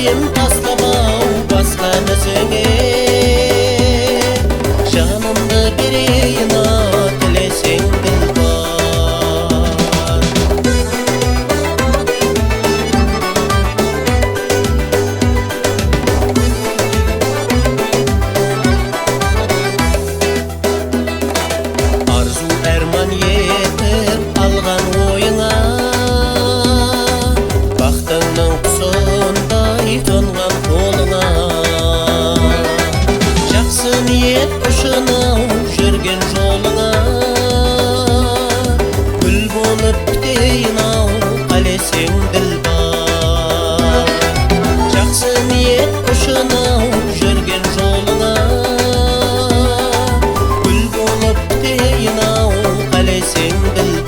Oyim taslamau baskan özüne Canımda bireyina dileseng dilbar Arzu erman yetip algan oyuna Baktının kusunday tongan koluna Жақсы ниет ұшынау жүрген жолыңа Гүл болып бітейін-ау қалесең ділбар Жақсы ниет ұшынау жүрген жолыңа Гүл болып бітейін-ау қалесең ділбар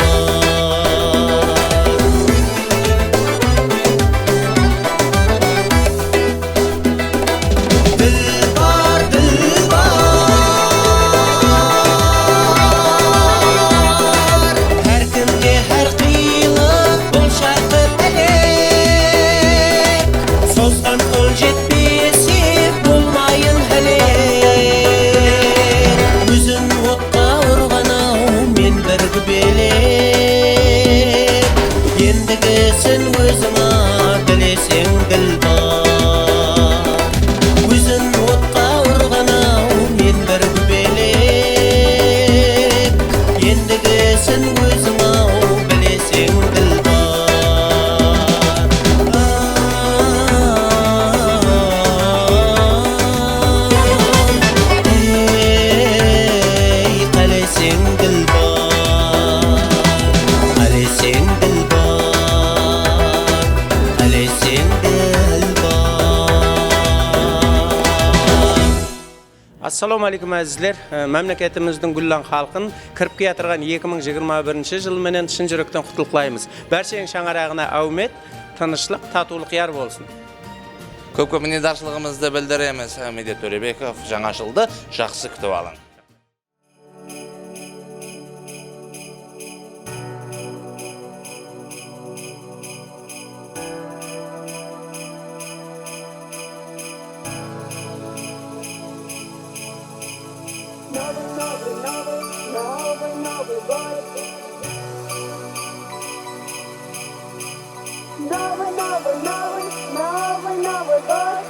Ендігісін өзіңа білесең ділбар Өзін отқа ұрған-ау мен бір көбелек Ендігісін өзің-ау білесең ділбар Ей, қалесең ділбар Қалесең Assalomu alaykum azizlar. Mamlakatimizning gullan xalqin kirib keltirgan 2021 yil menen chin yurakdan qutluklaymiz. Barchaning şаңарagına avmet, tinchlik, tatuvlik yer bo'lsin. Ko'p minnatdorchiligimizni bildiramiz. Hamida To'rebekov жаңа жылды жақсы күтіп алың. Новый год.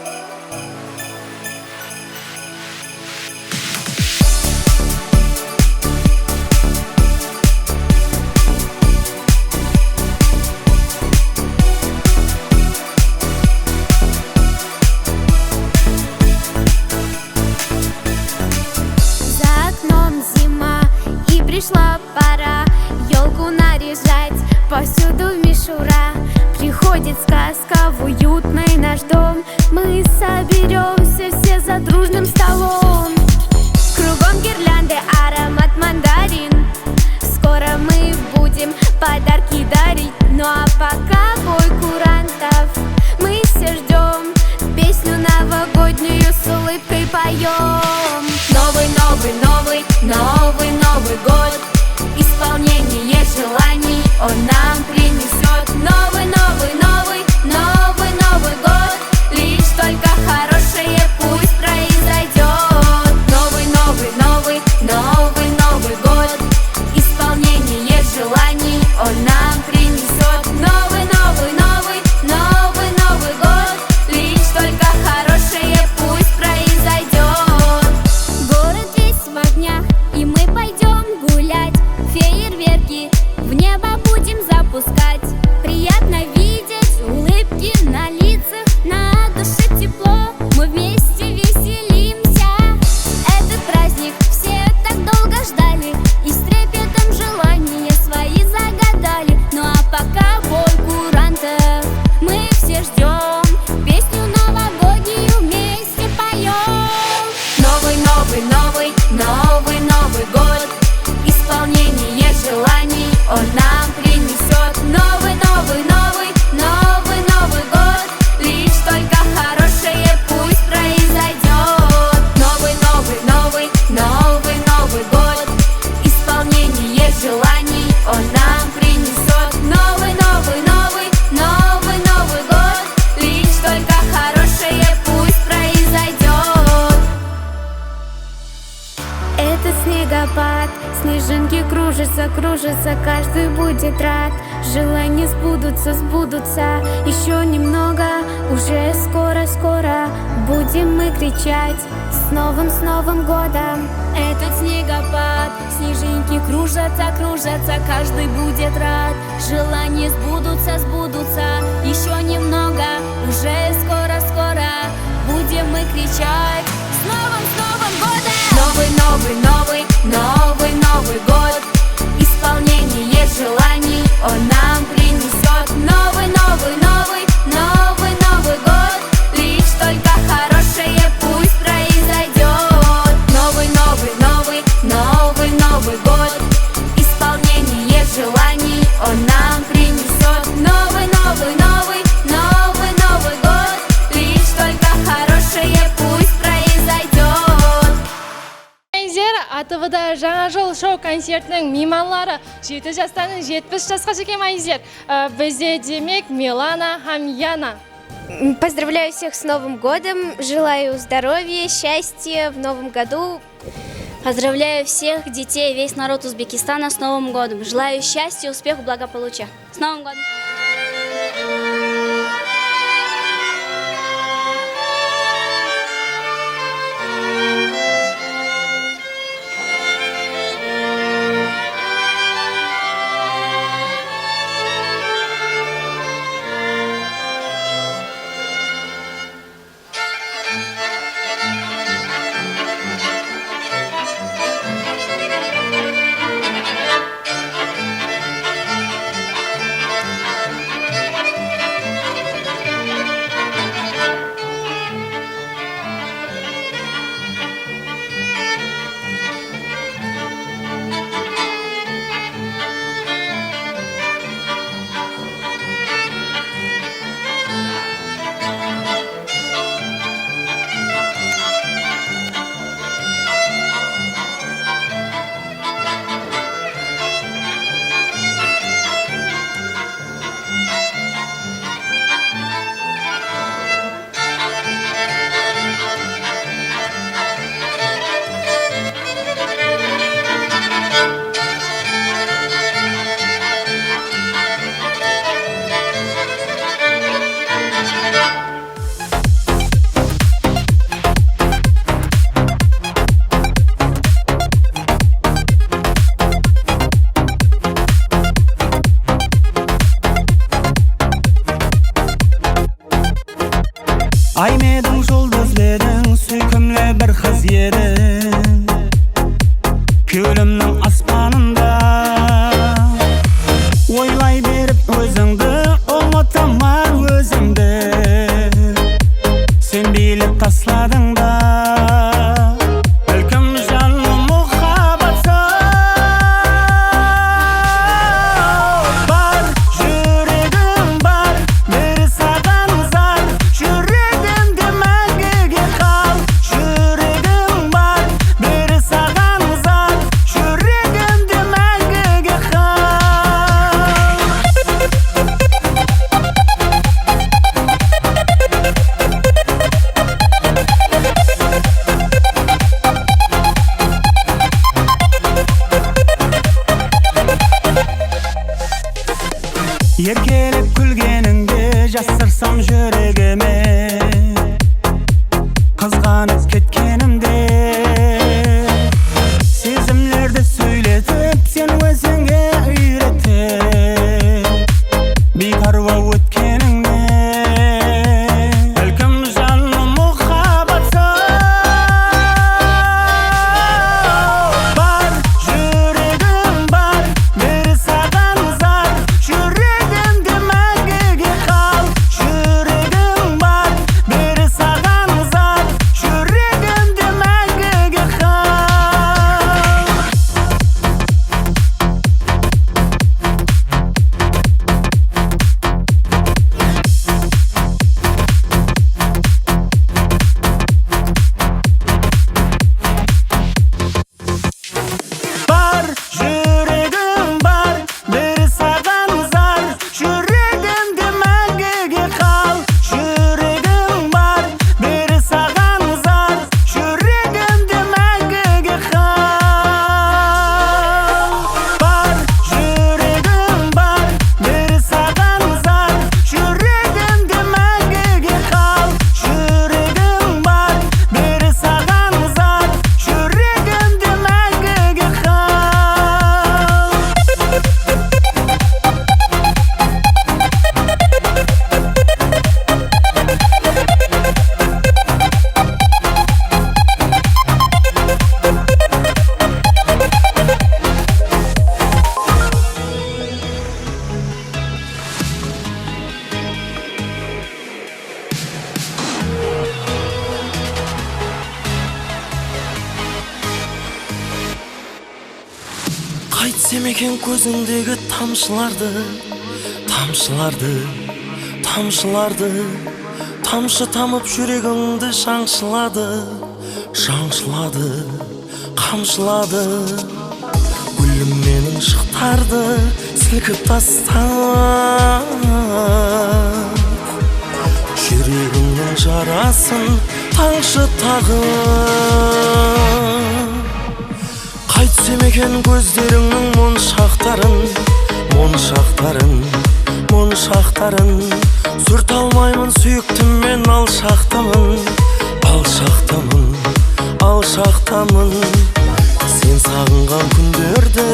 За окном зима, и пришла пора елку наряжать, повсюду мишура. Приходит сказка в уютный наш дом, мы соберемся все за дружным столом. Кругом гирлянды, аромат мандарин, скоро мы будем подарки дарить. Ну а пока бой курантов мы все ждем, песню новогоднюю с улыбкой поем. Новый, новый, новый, новый, Новый год, исполнение желаний он нам принесет. Новый, новый, новый, новый, Новый год, лишь только хорошее пусть произойдет. Новый, новый, новый, новый, Новый год, исполнение желаний он нам принесет. Новый, новый, новый, новый, Новый год, лишь только хорошее пусть произойдет. Город весь в огнях, и мы снегопад, снежинки кружатся, кружатся, каждый будет рад. Желания сбудутся, сбудутся, еще немного, уже скоро, скоро будем мы кричать с Новым годом. Этот снегопад, снежинки кружатся, кружатся, каждый будет рад. Желания сбудутся, сбудутся, еще немного, уже скоро, скоро будем мы кричать с Новым годом! Новый год, исполнение желаний он нам принесет. Новый год, лишь только хорошее пусть произойдет. Новый год, исполнение желаний он нам принесет. Новый год, лишь только хорошее пусть произойдет. АТВда жаңа жыл шоу концертінің мейманлары 7 жастан 70 жасқа жеткен айзер. Бізде демек Милана һәм Яна. Поздравляю всех с Новым годом, желаю здоровья, счастья в Новом году. Поздравляю всех детей, весь народ Узбекистана с Новым годом. Желаю счастья, успеха, благополучия. С Новым годом! Aymeдің жұлдызледің сүйкімлі бір қыз едің көлімнің аспанында ойлай беріп өзіңді ұмытамар өзіңді сен билеп тасладың да бәлкім жаным мұхаббатсыз бар жүрегім бар бір саған зар жүрегімде мәңгіге қал жүрегім бар бір саған зар жүрегімде мәңгіге қал еркелеп күлгеніңде жасырсам жүрегіме қызғанып кеткенімде сезімлерді сөйлетіп сен өзіңе үйретіп бейпаруа өткеніңе бәлкім жаным мұхаббатсыз бар жүрегім бар бір саған зар жүрегімде мәңгіге қал жүрегім бар бір саған зар жүрегімде Қайтсем екен көзіңдегі тамшыларды, тамшыларды, тамшыларды, тамшы тамып жүрегіңді шаңшылады, шаңшылады, қамшылады. Гүлім менің шықтарды сілкіп тастап, жүрегімнің жарасын таңшы тағып. Қайтсем екен көздеріңнің моншақтарын, моншақтарын, моншақтарын. Сүрт алмаймын сүйіктіммен алшақтамын, алшақтамын, алшақтамын. Сен сағынған күндерді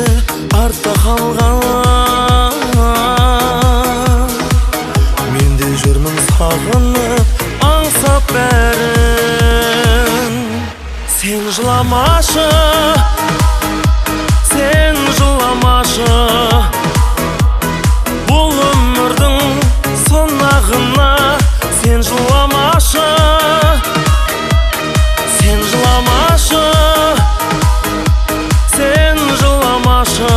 артта қалған, мен де жүрмін сағынып аңсап бәрін. Сен жыламашы, сен жыламашы, бұл өмірдің сынағына. Сен жыламашы, сен жыламашы, сен жыламашы,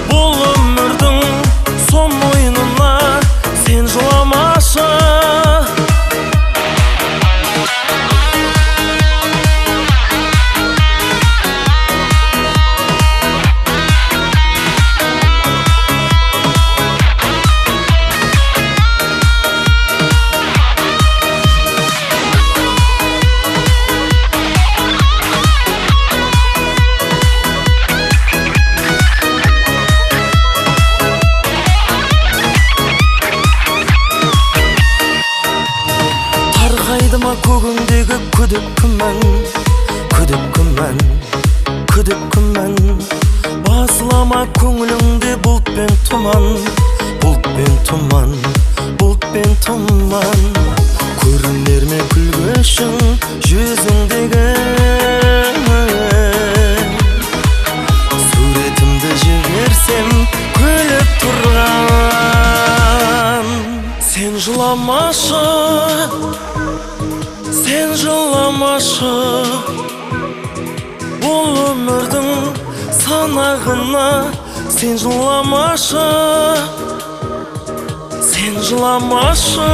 бұл өмірдің сон ойынына. Сен жыламашы. Көгіңдегі күдік күмән, күдік күмән, күдік күмән. Басылама көңіліңде бұлт пен тұман, бұлт пен тұман, бұлт пен тұман. Көрінер ме күлгішің жүзіңдегі, суретімді жіберсем күліп тұрған. Сен жыламашы, сен жыламашы, бұл өмірдің санағына. Сен жыламашы, сен жыламашы,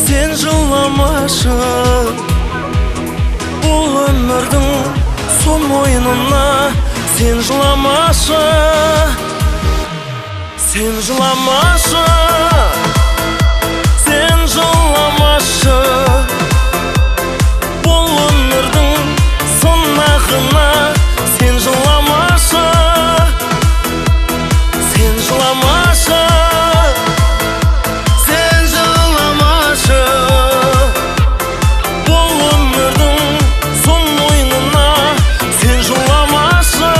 сен жыламашы, бұл өмірдің сон ойынына. Сен жыламашы, сен жыламашы, сен жыламашы, бұл өмірдің сынағына. Сен жыламашы, сен жыламашы, сен жыламашы, бұл өмірдің сон ойынына. Сен жыламашы.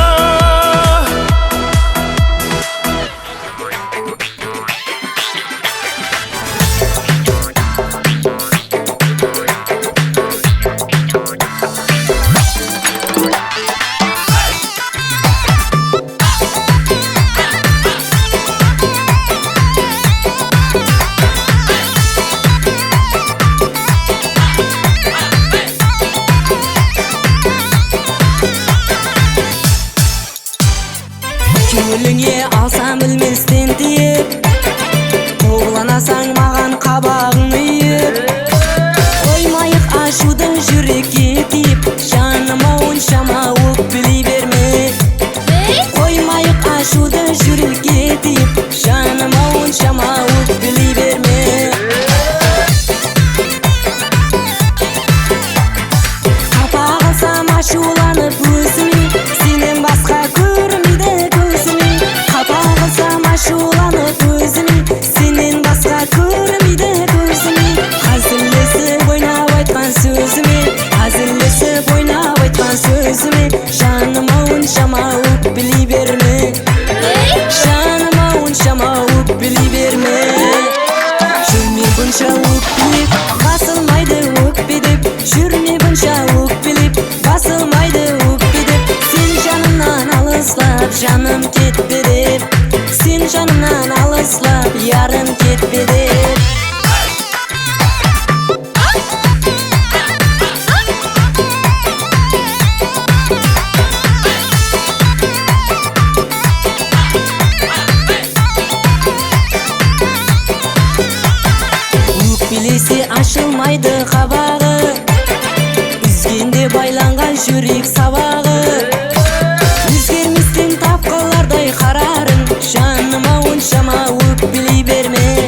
Көңіліңе алсам білместен тиіп, қоғланасаң маған қабағың үйіп. Қоймайық ашудың жүрекке тиіп, жаныма оншама өкпелей берме. Қоймайық ашудың жүрекке тиіп, жаныма оншама өкпелей берме. Қапа қалсам ашуланып өзіме, сенен басқа көрмейді көзіме. Қапа қалсам ашуланып өзіме, сенен басқа көрмейді көзіме. Әзілдесіп ойнап айтқан сөзіме, әзілдесіп ойнап айтқан сөзіме. Жаныма оншама өкпелей берме, жаныма оншама өкпелей берме. Жүрме бұнша өкпелеп, басылмайды өкпедеп. Жүрме бұнша өкпелеп, басылмайды өкпедеп. Сен жанымнан алыслап, жаным кетпе деп. Сен жанымнан алыслап, ярым кетпе деп. жүрек сабағы өзгерместен тапқылардай қарарың жаныма оншама өкпелей берме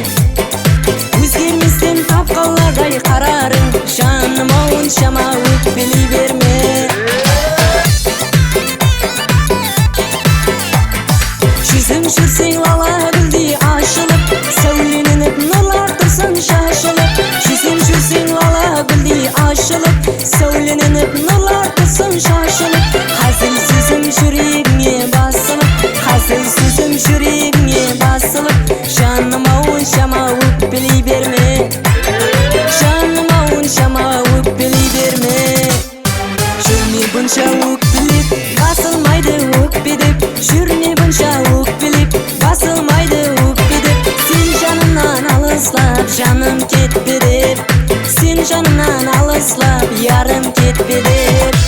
өзгерместен тапқылардай қарарың жаныма оншама өкпелей берме жүзім жүрсең лала гүлдей ашылып сәуленініп нұрлар тұрсын шашылып жүзім жүрсең лала гүлдей ашылып сәуленініп нұрлар тұрсын шашылып қазір сөзім жүрегіңе басылып қазір сөзім жүрегіңе басылып жаныма оншама өкпелей берме жаныма оншама өкпелей берме жүрме бұнша өкпелеп басылмайды өкпе деп жүрме бұнша өкпелеп басылмайды өкпе деп сен жанымнан алыслап жаным кетпе деп сен жанымнан алыслап ярым кетпе деп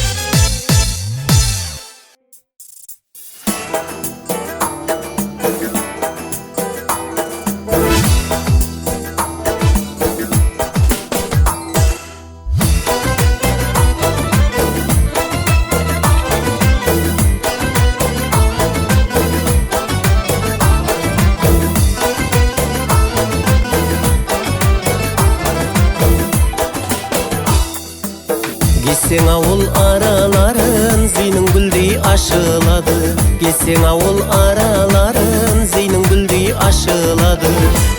Kesең ауыл араларын зейнің гүлдей ашылады Kesең ауыл араларын зейнің гүлдей ашылады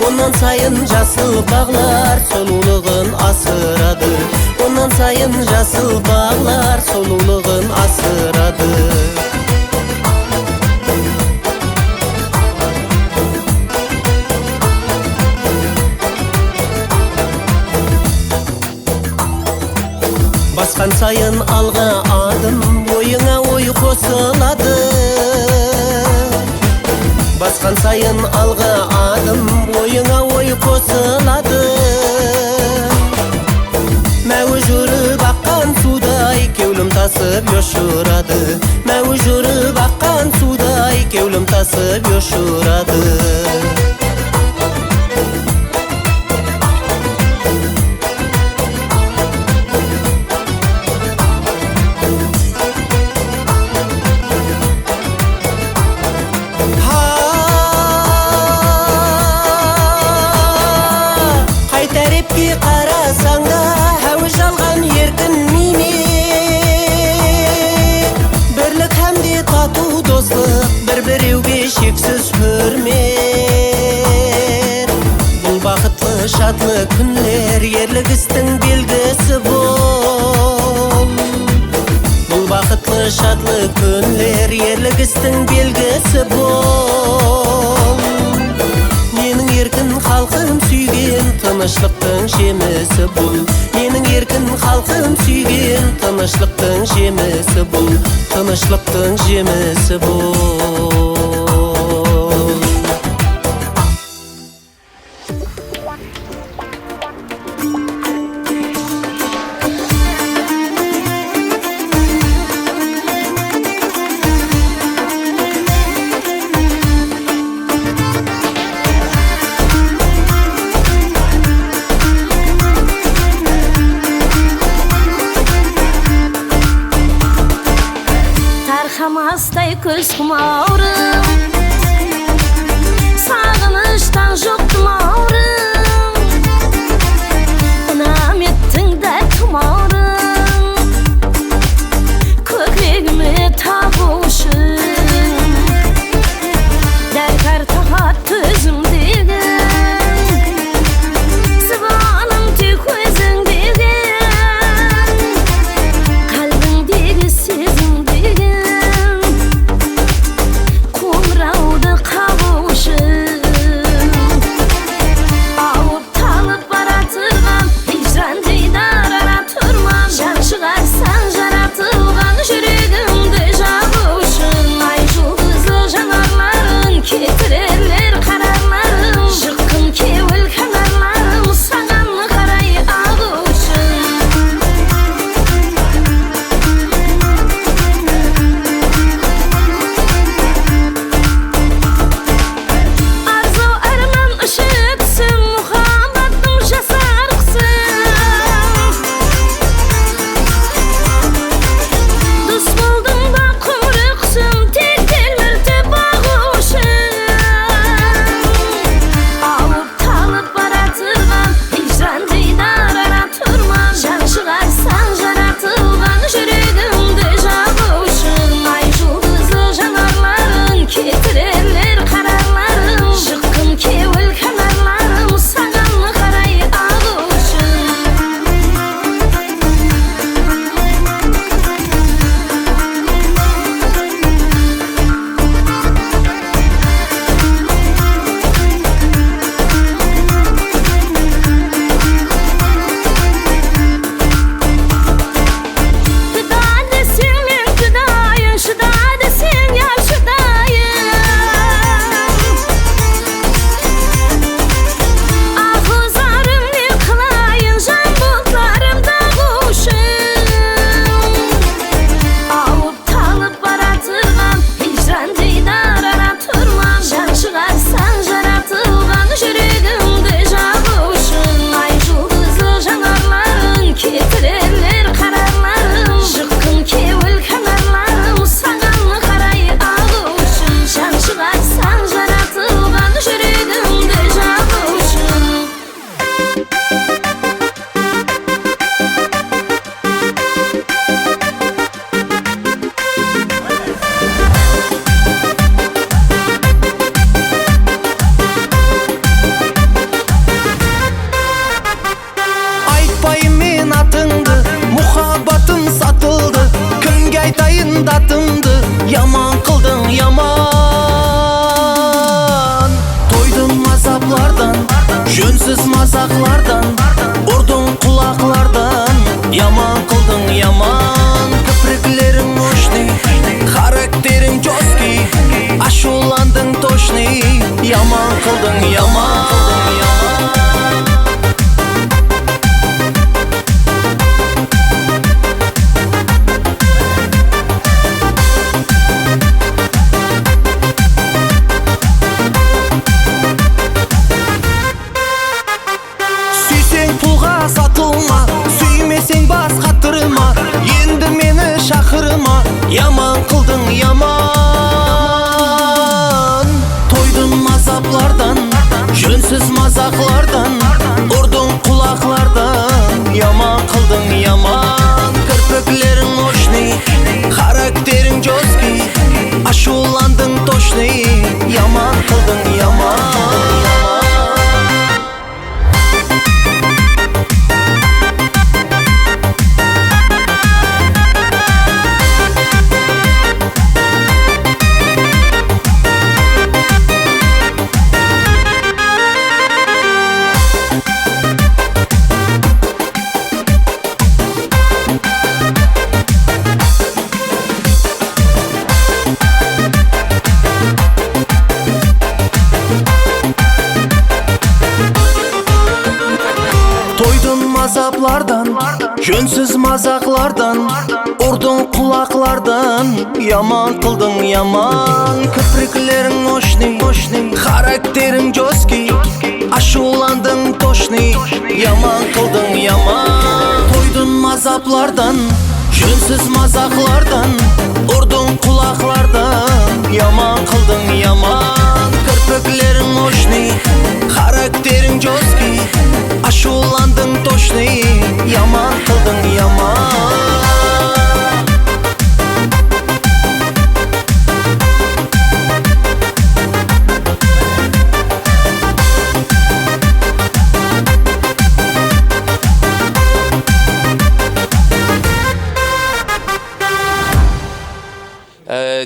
Онан сайын жасыл бағлар сұлулығын асырады Онан сайын жасыл бағлар сұлулығын асырады Басқан сайын алға адым ойыңа ой қосылады Басқан сайын алға адым ойыңа ой қосылады Мәуі жүріп аққан судай кеулім тасып йошырады Мәуі жүріп аққан судай кеулім тасып йошырады шексіз хөрмет Бұл бақытлы шатлы күнлер ерлік істің белгісі бол Бұл бақытлы шатлы күнлер ерлік істің белгісі бол Менің еркін халқым сүйген тынышлықтың жемісі бұл Менің еркін халқым сүйген тынышлықтың жемісі бұл Тынышлықтың жемісі бұл Tarxamasday көз құмаурым Сағыныштан жоқтым аурым Ұнам еттің дәл тұмаурым Көкірегіме тағу үшін Дәл картаға төзімдегі Сыбаным тек өзіңдегі Қалбіңдегі сезімдегі mazaqlardan urdun quloqlardan yomon qilding yomon kipriklering o'shni xaraktering jo'ski ashulanding to'shni yomon qilding yomon satılma, süymeseng bas qatırma, endi meni şakırma, yaman qıldın yaman. Toydun mazaplardan, jönsiz mazaqlardan, urdun quloqlardan, yaman qıldın yaman. Kirpiklerin o'shni, xaraktering jo'ski, ashulanding to'shni, yaman qıldın yaman. Mazaplardan, jönsiz mazaqlardan, urdun quloqlardan, yaman qıldın yaman. Kipriklerin o'shni, xaraktering jo'ski, ashulanding to'shni, yaman qıldın yaman. Toydun mazaplardan, jönsiz mazaqlardan, urdun quloqlardan, yaman qıldın yaman. Kirpiklerin o'shni, xaraktering jo'ski, ashulanding to'shni, yaman qıldın yaman.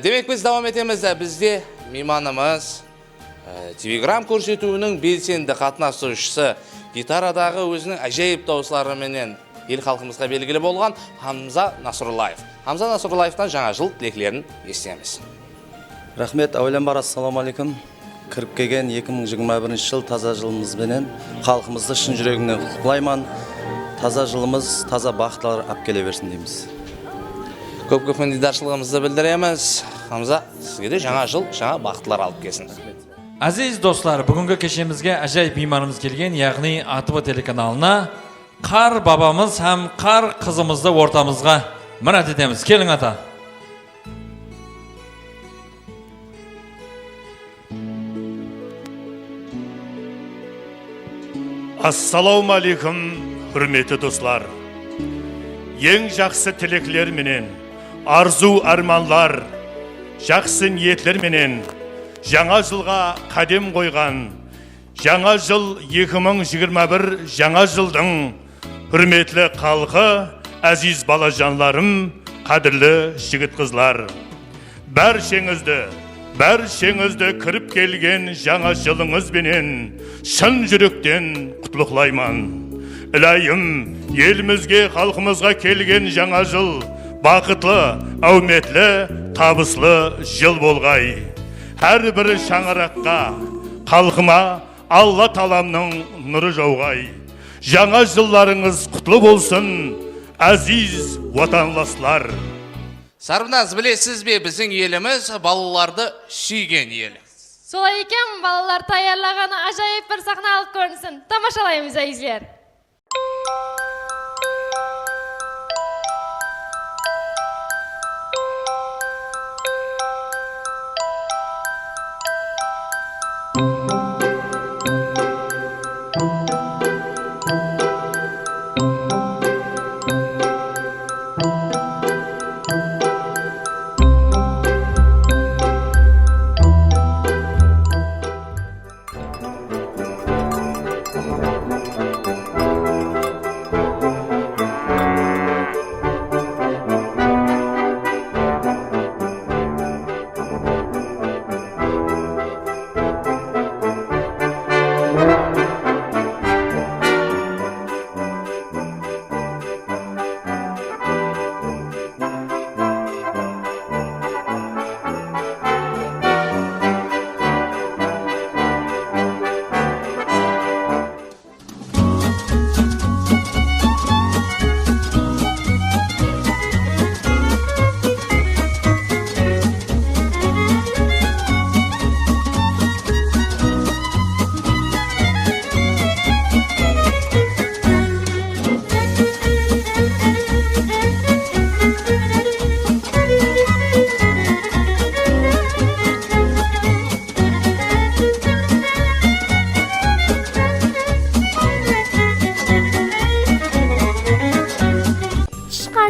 Demek biz devam etemiz de bizde mimanımız Telegram көрсетуінің белсенді қатынасушысы, гитарадағы өзінің әжайып дауысларыменен ел халқымызға белгілі болған Хамза Насруллаев. Хамза Насруллаевтан жаңа жыл тілектерін естеміз. Рахмет, әуелен бар, ассаламу алейкум. Кіріп келген 2021 жыл таза жылымызбенен халқымызды шын жүрегімнен құттықтаймын. Таза жылымыз таза бақытлар алып келе берсін дейміз. Көп міндетшілігімізді білдіреміз. Хамза, сізге де жаңа жыл, жаңа бақытлар алып келсін. Aziz dostlar, бүгінгі кешемізге әжайып мейманымыз келген, яғни АТВ телеканалына қар бабамыз һәм қар қызымызды ортамызға мұрат етеміз. Келің ата. Ассаламу алейкум, hürmetli dostlar. Ең жақсы тілеклер менен, арзу арманлар, жақсы ниетлер менен жаңа жылға қадем қойған. Жаңа жыл 2021 жаңа жылдың hürmetli халқы, әзиз балажанларым, қадірлі жігіт қызлар. Бәршеңізді кіріп келген жаңа жылыңызбенен шын жүректен құттықтаймын. Илайым, елімізге, халқымызға келген жаңа жыл бақытлы, әуметлі, табыслы жыл болғай. Әрбір шаңыраққа, халқыма Алла таламның нұры жауғай. Жаңа жылларыңыз құтлы болсын, әзиз ватанласлар. Сарбназ, білесіз бе, біздің еліміз балаларды сүйген ел. Солай екен, балалар таярлағаны ажайып бір сахналық көрінсін. Тамашалаймыз әйізлер.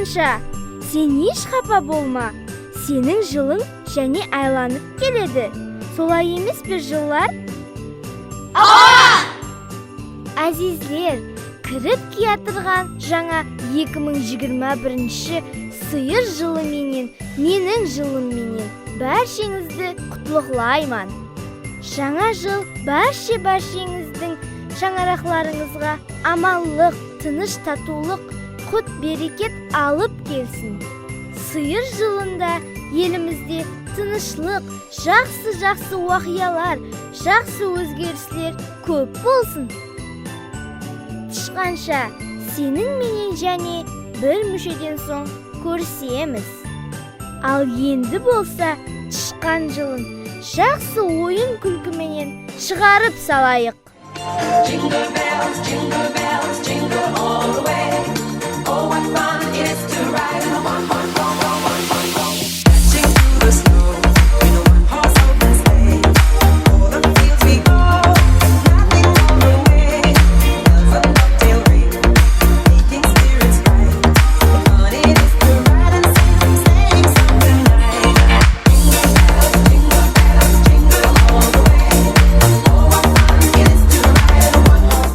тышқанша, сен еш қапа болма. Сенің жылың және айланып келеді. Солай емес пе жылдар? Азизлер, кіріп киятырған жаңа 2021 сыйыр жылы менен, менің жылым менен бәршеңізді құтлықлайман. Жаңа жыл бәршеңіздің шаңырақларыңызға аманлық, тыныш татулық, құт берекет алып келсін. Сыйыр жылында елімізде тынышлық, жақсы уақиялар, жақсы өзгерістер көп болсын. Тышқанша, сенің менен және бір мүшеден соң көрсеміз. Ал енді болса, тышқан жылын жақсы ойын күлкіменен шығарып салайық. Jingle bells, jingle all the way. Oh, what fun it is to ride in a one-horse dashing through the snow in a one-horse open sleigh. All the fields we go, nothing on the way. Bells of bobtail ring, making spirits bright. What fun it is to ride and sing songs tonight. Jingle bells, jingle all the way. Oh, what fun it is to ride in a one-horse.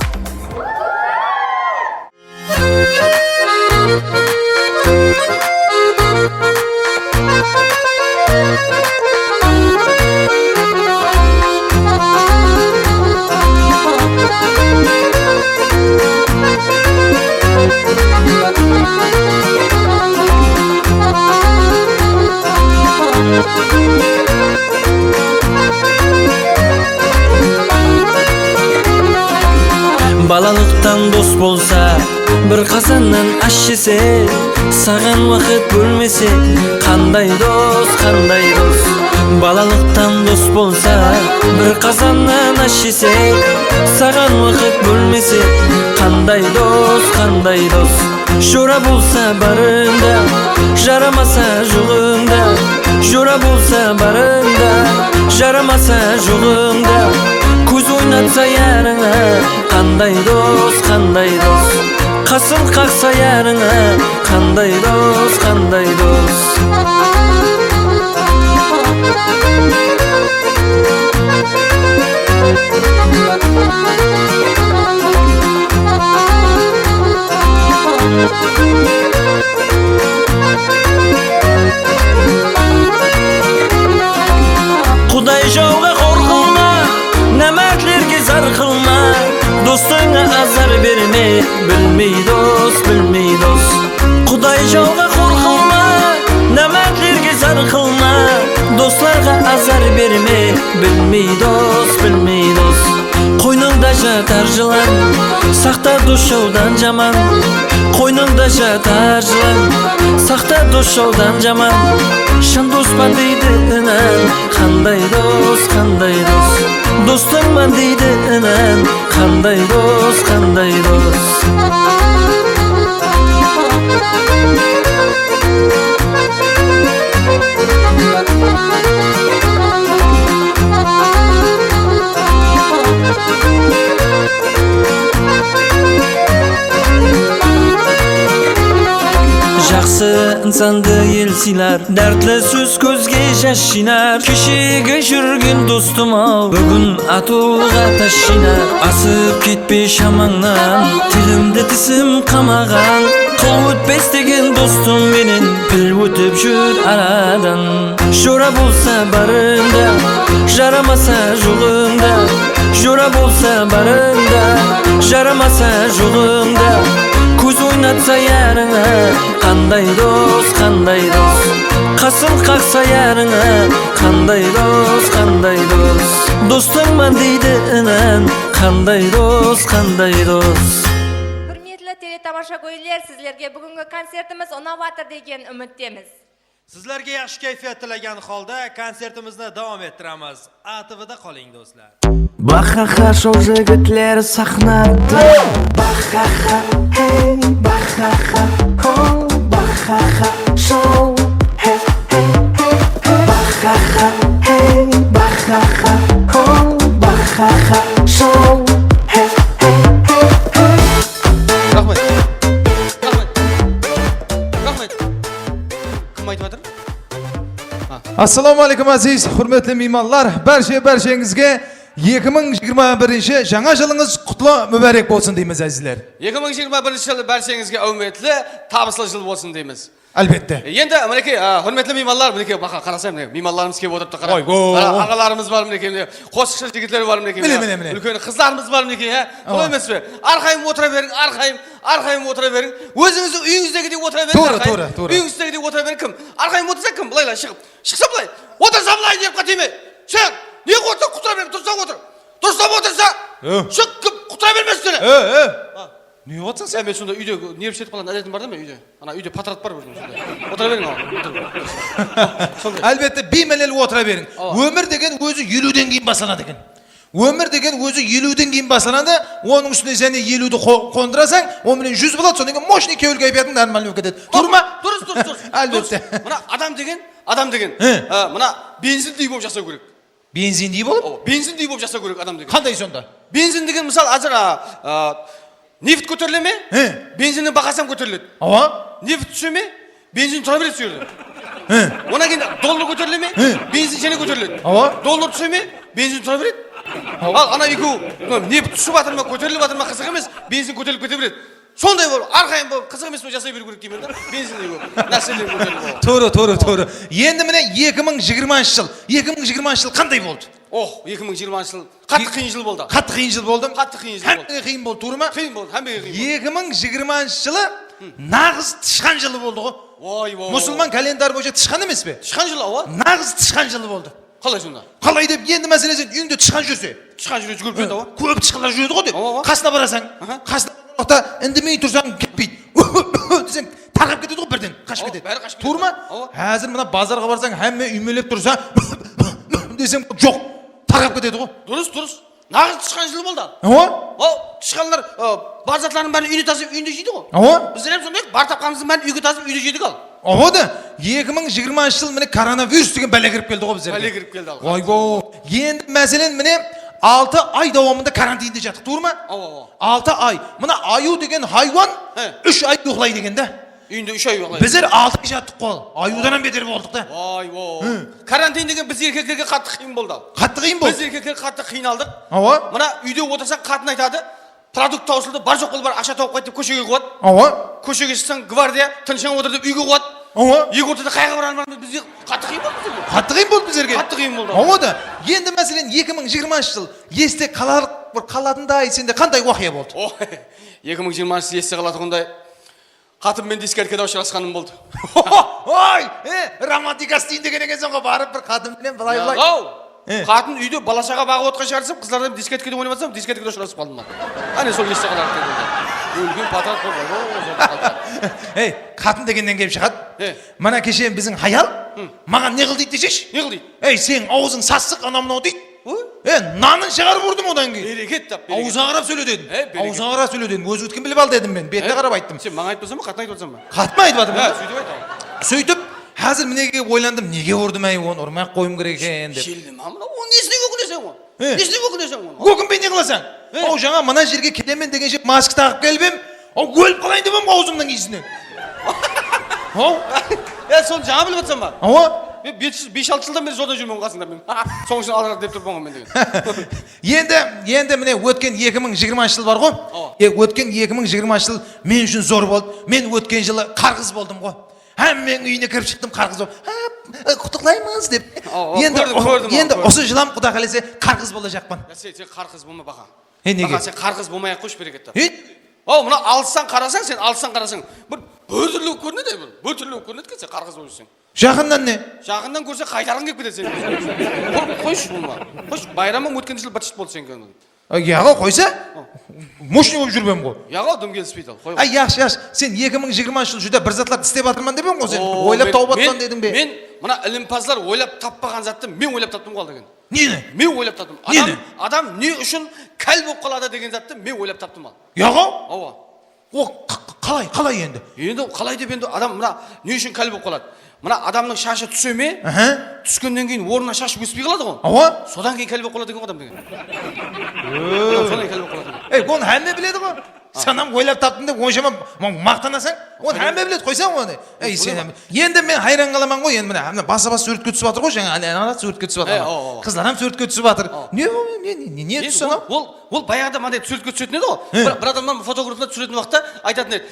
Балалықтан дос болса, бір қазаннан аш жесе, саған уақыт бөлмесе, қандай дос, қандай дос. Балалықтан дос болса, бір қазаннан аш жесе, саған уақыт бөлмесе, қандай дос, қандай дос. Жора болса барында, жарамаса жоғында. Жора болса барында, жарамаса жоғында. Көз ойнатса ярыңа, қандай дос, қандай дос. Қасын қақса ярыңа, қандай дос, қандай дос. Құдай жауға қорқылма, нәмәтлерге зар қылма. Достыңа азар берме, білмей дос, білмей дос. Құдай жауға қорқылма, нәмәтлерге зар қылма. Достарға азар берме, білмей дос, білмей дос. Қойныңда жатар жылан, сақта дос жаудан жаман. Қойныңда жатар жылан, сақта дос жаудан жаман. Шын доспан дейді інән, қандай дос, қандай дос. Достыңман дейді інән, қандай дос, қандай дос. Жақсы инсанды ел сыйлар, дәртлі сөз көзге жас жинар. Кешегі жүрген достым ау, бүгін атуға тас жинар. Асып кетпе шамаңнан, тілімді тісім қамаған. Қол өтпес деген достым менен, піл өтіп жүр арадан. Жора болса барында, жарамаса жоғында. Жора болса барында, жарамаса жоғында. Көз ойнатса ярыңа, қандай дос, қандай дос. Қасын қақса ярыңа, қандай дос, қандай дос. Достыңман дейді інән, қандай дос, қандай дос. Құрметті телетамаша көйлер, сіздерге бүгінгі концертіміз ұнап деген үміттеміз. Sizlarga yaxshi kayfiyat tilagan holda konsertimizni davom ettiramiz. ATVda qoling do'stlar. Bahaha shov jigitlar sahnada. Bahaha, hey, bahaha, oh, bahaha shov, hey, hey, hey. Bahaha, hey, bahaha, oh, bahaha shov, hey, hey, hey. Rahmat. Rahmat. Rahmat. Assalomu alaykum aziz, hurmatli mehmonlar. Barchangizga 2021 жаңа жылыңыз құтлы мүбәрек болсын дейміз azizlar. 2021 жыл баршаңызға үмітлі, табыслы жыл болсын дейміз. Albatta. Енді мінекей, hurmatli меймандар, мінекей бақа қарасам, меймандарымыз келіп отырыпты қара. Ағаларымыз бар мінекей, қосықшы жігіттер бар мінекей. Үлкен қыздарымыз бар мінекей, солай емес пе? Арқайым отыра берің, арқайым отыра берің. Өзіңіздің үйіңіздегідей отыра берің. Үйіңіздегідей отыра берің кім? Арқайым отырса кім? Былайла шықса былай. Отырса былай деп қатайме. Шық. Не отырса құтыра берің, тұрсаң отыр. Тұрсам отырса. Шық кім құтыра бермесін. Не отырсың сен? Мен сонда үйде нерв шетіп қалған әдетім бар да мен үйде. Ана үйде патрат бар өзім сонда. Отыра берің ал. Әлбетте беймәлел отыра берің. Өмір деген өзі 70-ден кейін басылады екен. Өмір деген өзі 70-ден кейін басылады. Оның үстіне және 50-ді қондырасаң, онымен 100 болады. Содан кейін мощный кеуіл кайфиятың нормально болып кетеді. Тұр ма? Дұрыс. Әлбетте. Мына адам деген, мына бензиндей болып жасау керек. Бензиндей болып? Бензиндей болып жасау керек адам деген. Қандай сонда? Бензин деген мысалы азыр нефт көтеріле ме? Бензиннің бағасынан көтеріледі. Нефт түсе ме? Бензин тұра береді сол жерде. Онан кейін доллар көтеріле ме? Бензин және көтеріледі. Доллар түсе ме? Бензин тұра береді. Ал ана екеуі нефт түсіп жатыр ма, көтеріліп жатыр ма қызық емес, бензин көтеріліп кете береді. Сондай болып, арқайым болып, қызық емес жасай беру керек деймін да. Бензиндей болып, нәрселер көтеріліп болып. Тура. Енді міне 2020 жыл. 2020 жыл қандай болды? 2020 жыл қатты қиын жыл болды. Қатты қиын жыл болды. Әмбеге қиын болды, тура ма? Қиын болды, әмбеге қиын болды. 2020 жылы нағыз тышқан жылы болды ғой. Мұсылман календар бойынша тышқан емес пе? Тышқан жылы, ау. Нағыз тышқан жылы болды. Қалай сонда? Қалай деп енді мәселе сен үйіңде тышқан жүрсе. Тышқан жүрсе жүгіріп жүреді, ау. Көп тышқандар жүреді ғой деп. Қасына барасаң, қасына үндемей тұрсаң кетпейді. Десең тарқап кетеді ғой бірден, қашып кетеді. Тура ма? Әзір мына базарға барсаң, әмме үймелеп тұрса, десең жоқ, тарқап кетеді ғой. Дұрыс. Нағыз тышқан жылы болды. Тышқандар бар затларының бәрін үйіне тасып үйінде жейді ғой. Біздер hem сондай бар тапқанымыздың бәрін үйге тасып үйде жейдік ал. Да 2020 жыл міне коронавирус деген бәле кіріп келді ғой біздерге. Бәле кіріп келді ал. Ойбой. Енді мәселен міне 6 ай давамында карантинде жаттық, тура ма? 6 ай. Мына аю деген хайуан 3 ай ұйықтайды екен да. Үйінде 3 ай ұйықтайды. Біздер 6 ай жаттық қой. Аюдан бетер болдық да. Карантин деген біз еркектерге қатты қиын болды. Қатты қиын болды. Біз еркектер қатты қиналдық. Мына үйде отырсаң қатын айтады, продукт таусылды, бар жоқ қол бар, ақша тауып қайт деп көшеге қуады. Көшеге шықсаң гвардия тыншаң отыр деп үйге қуады. Екі ортада қайғы барамыз, бізде қатты қиын болды бізге. Қатты қиын болды бізерге. Қатты қиын болды. Да. Енді мәселен 2020 жыл есте қалатындай сенде қандай уақия болды? 2020 жыл есте қалатындай қатынмен дискеткеде ұшырасқаным болды. Ой, романтика істейін деген екенсің ғой, барып бір қатынмен былай. Қатын үйде балашаға бағып отқан шығарсып, қызлардан дискеткеде ойнап жатсам, дискеткеде ұшырасып қалдым. Әне сол есте қалады. Өлген патрат болды. Қатын дегеннен келіп шығады. Мана кеше біздің хаял маған не қыл дейді десеш? Не қыл дейді? Сен аузың сасық анау дейді. Нанын шығарып ұрдым одан кейін. Берекет тап. Аузына қарап сөйле дедім. Аузына қарап сөйле дедім. Өзі өткен біліп ал дедім мен. Бетіне қарап айттым. Сен маған айтпасам ба, қатын айтып отырсам ба? Қатын айтып жатырмын. Сөйтіп айтамын. Сөйтіп, қазір мінеге ойландым, неге ұрдым оны ұрмай қойым керек екен деп. Желдім, оны несіне өкінесің оны? Несіне өкінесің оны? Өкінбей не қыласың? Жаңа мына жерге келемен дегенше маска тағып келіп ем, өліп қалайын деп ем аузымның иісінен. Сол жаңа біліп отырсам ба? 5-6 жылдан бері жолда жүрмін қасыңда мен. Соң үшін алғар деп тұрмын мен деген. Енді міне өткен 2020 жыл бар ғой. Өткен 2020 жыл мен үшін зор болды. Мен өткен жылы қарғыз болдым ғой. Мен үйіне кіріп шықтым қарғыз болып. Құттықтаймыз деп. Енді осы жылам құда қаласа қарғыз бола жақпан. Сен қарғыз болма бақа. Неге? Бақа сен қарғыз болмай-ақ қойшы берекет тап. Мына алыстан қарасаң, бір түрлі көрінеді, бір түрлі көрінеді кен сен қарғыз болып жүрсең. Жақыннан не? Жақыннан көрсе қайтарғың келіп кетеді сен. Қойшы бұны. Қойшы, байрамың өткен жыл бытшыт болды сен кәдімгі. Яға қойса, мощный болып жүрбем ғой. Яға дым келіспейді ал. Яқшы, сен 2020 жыл жүда бір затларды істеп атырман деп ғой сен. Ойлап тауып атқан дедің бе? Мен мына ілімпаздар ойлап таппаған затты мен ойлап таптым қалды екен. Нені? Мен ойлап таптым. Адам не үшін кәл болып қалады деген затты мен ойлап таптым ал. Яға? Қалай енді? Енді қалай деп енді адам мына не үшін кәл болып қалады? Мына адамның шашы түсе ме? Түскеннен кейін орнына шаш өспей қалады ғой. Содан кейін кәл болып қалады деген адам деген. Содан кейін кәл болып қалады. Оны әмме біледі ғой. Санам ойлап таптым деп оншама мақтанасаң, оны әмбе білет қойсаң оны. Сен енді мен хайран қаламан ғой, енді мына баса-баса суретке түсіп жатыр ғой, жаңа ана суретке түсіп жатыр. Қыздар ham суретке түсіп жатыр. Не түсі анау? Ол баяғыда мынандай суретке түсетін еді ғой. Бір адамнан фотографына түсіретін уақытта айтатын еді.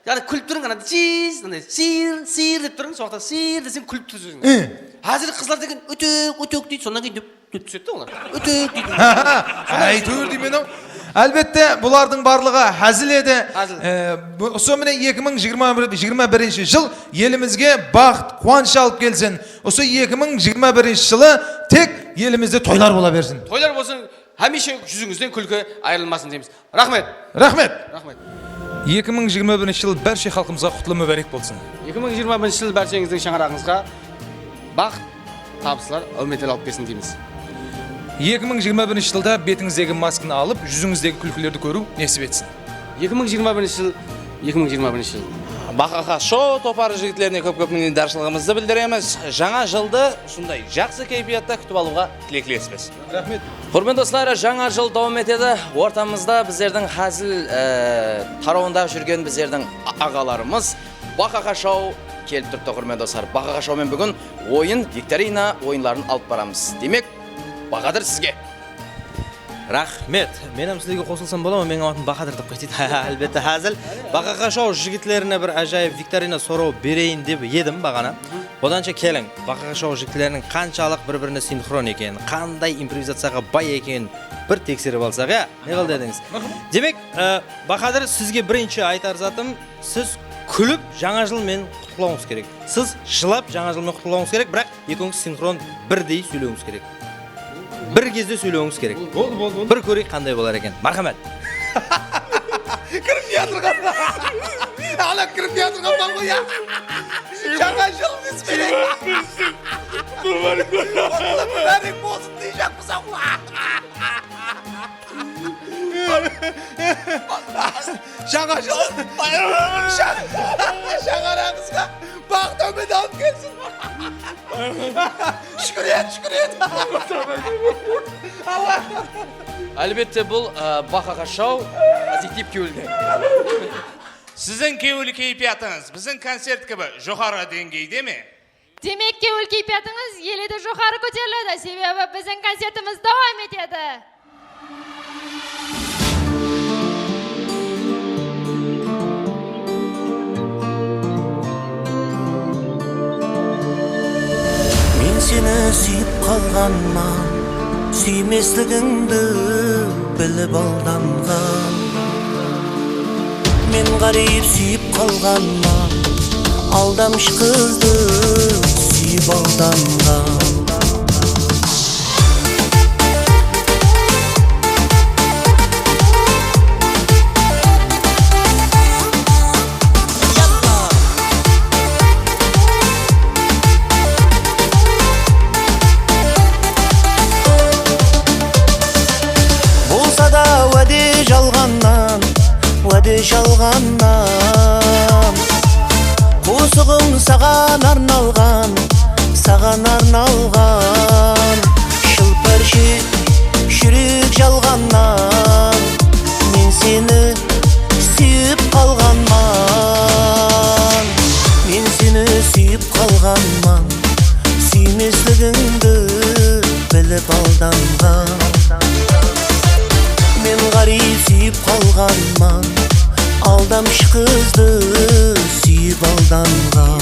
Яғни күліп тұрың, ана чиз, сиыр деп тұрың, сол уақытта сиыр десең күліп тұрсың. Қазір қызлар деген өтөк дейді, сонан кейін деп түседі олар. Өтөк дейді. Ай, төр деймін ау. Әлбетте, бұлардың барлығы әзіл еді. Осы міне 2021 жыл елімізге бақыт, қуаныш алып келсін. Осы 2021 жылы тек елімізде тойлар бола берсін. Тойлар болсын, хәмеше жүзіңізден күлкі айырылмасын дейміз. Рахмет. 2021 жыл бәрше халқымызға құтлы мүбәрек болсын. 2021 жыл бәршеңіздің шаңырағыңызға бақыт, табыстар, әуметтер алып келсін дейміз. 2021 жылда бетіңіздегі масканы алып, жүзіңіздегі күлкілерді көру несіп етсін. 2021 жыл. Бақақа шоу топары жігітлеріне көп-көп мінендаршылығымызды білдіреміз. Жаңа жылды сондай жақсы кейпиятта күтіп алуға тілектілеспіз. Рахмет. Құрметті достар, жаңа жыл давам етеді. Ортамызда біздердің хәзіл тарауында жүрген біздердің ағаларымыз Бақақа шоу келіп тұрды, құрметті достар. Бақақа шоумен бүгін ойын, викторина ойынларын алып барамыз. Демек, Бақадыр сізге. Рахмет. Менің сізге қосылсам бола ма? Менің атын Бақадыр деп қайтеді. Әлбетте әзіл. Бақақа шоу жігітлеріне бір ажайып викторина сұрау берейін деп едім бағана. Оданша келің. Бақақа шоу жігітлерінің қаншалық бір-біріне синхрон екен, қандай импровизацияға бай екен бір тексеріп алсақ, не қыл дедіңіз? Демек, Бақадыр, сізге бірінші айтар затым, сіз күліп жаңа жылмен құттықтауыңыз керек. Сіз жылап жаңа жылмен құттықтауыңыз керек, бірақ екеуіңіз синхрон бірдей сөйлеуіңіз керек. Бір кезде сөйлеуіңіз керек. Болды. Бір көрейік қандай болар екен. Мархамет. Кіріп жатырған. Ана кіріп жатырған бар ғой, жаңа жыл бізбелек. Бәрек болсын дей жақпыса жаңа жыл. Жаңараңызға бақыт өмет алып келсін. Шүкір ет. Әлбетте бұл Бақақа шоу позитив кеуілді. Сіздің кеуілі кейпиятыңыз біздің концерт кібі жоғары деңгейде ме? Демек кеуіл кейпиятыңыз еледі жоғары көтеріледі, себебі біздің концертіміз давам етеді. Seni suyup kalganman, suymesligingdi bilib aldangan. Men garip suyup kalganman, aldamış kızdı suyup aldangan. Жалғаннан Қосығым саған арналған Шылпыр жүрек жалғаннан Мен сені сүйіп қалғанман Сүймеслігіңді біліп алданған Мен ғарip сүйіп қалғанман Aldamış kızdı suyup aldangan.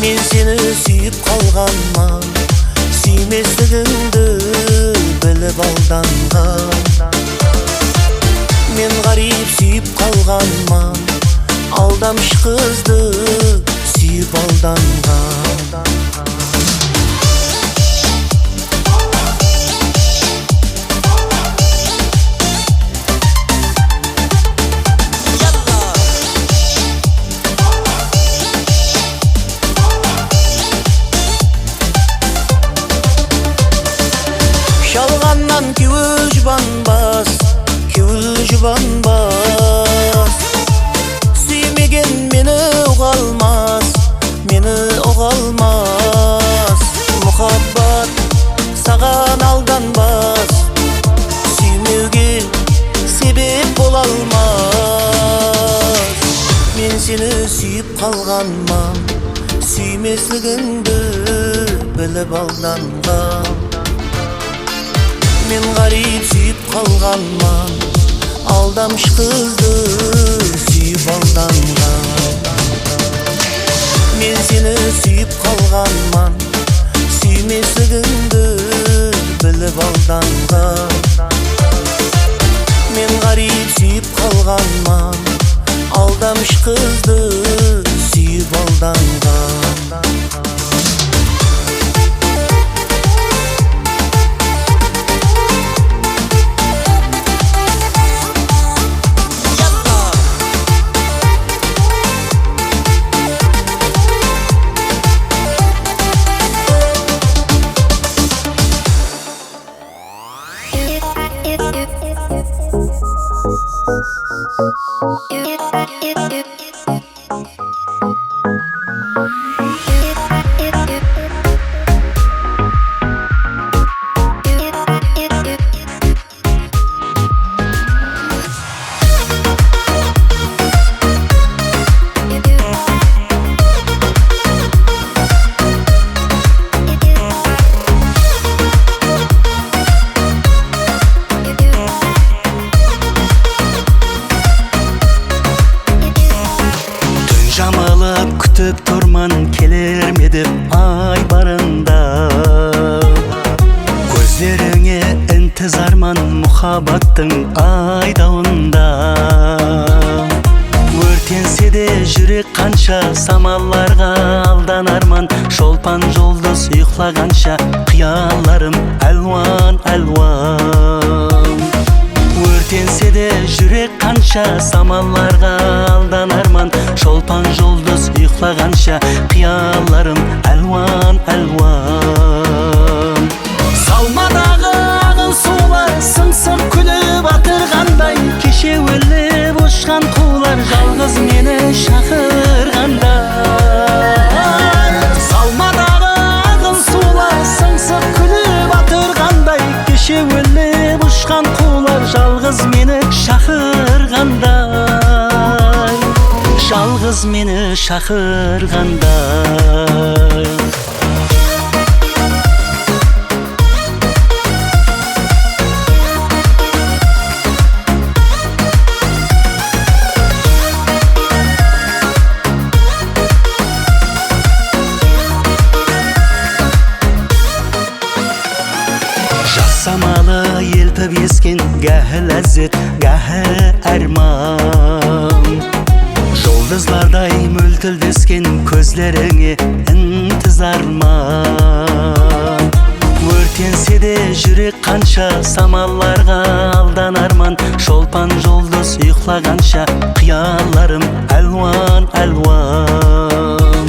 Men seni suyup kalganman, suymesligingdi bilib aldangan. Men garip suyup kalganman, aldamış kızdı suyup aldangan. Şalğandan küvül jubanbaz Süymegen meni oğalmaz Muhabbat sağan aldanbaz Süymeuge sebep қалмас Мен сені сүйіп қалғанман Сүймеслігіңді біліп алданғам Мен ғарип сүйіп қалғанман Алдамыш қызды сүйіп алданғам Мен сені сүйіп қалғанман Сүймеслігіңді біліп алданғам Мен ғарип сүйіп қалғанман Алдамыш қызды сүйіп алданғам Күтіп тұрман келер ме деп ай барында Көздеріңе інтізарман мұхаббаттың айдауында Өртенсе де жүрек қанша самалларға алданарман Шолпан жұлдыз ұйықтағанша қиялларым әлуан әлуан Өртенсе де жүрек қанша самалларға алданарман Шолпан жұлдыз ұйықтағанша қиялларым әлуан әлуан Салмадағы ағын сулар сыңсып күліп атырғандай Кеше өліп ұшқан қулар жалғыз мені шақырғандай Салмадағы ағын сулар сыңсып күліп атырғандай Кеше өліп ұшқан қулар жалғыз мені шақырғандай Жалғыз мені шақырғандай Жасамалы елпіп ескен гәһі ләззет, гәһі әрман Жұлдызлардай мөлтілдескен көзлеріңе інтізарман Өртенсе де жүрек қанша самалларға алданарман Шолпан жұлдыз ұйықтағанша қиялларым әлуан әлуан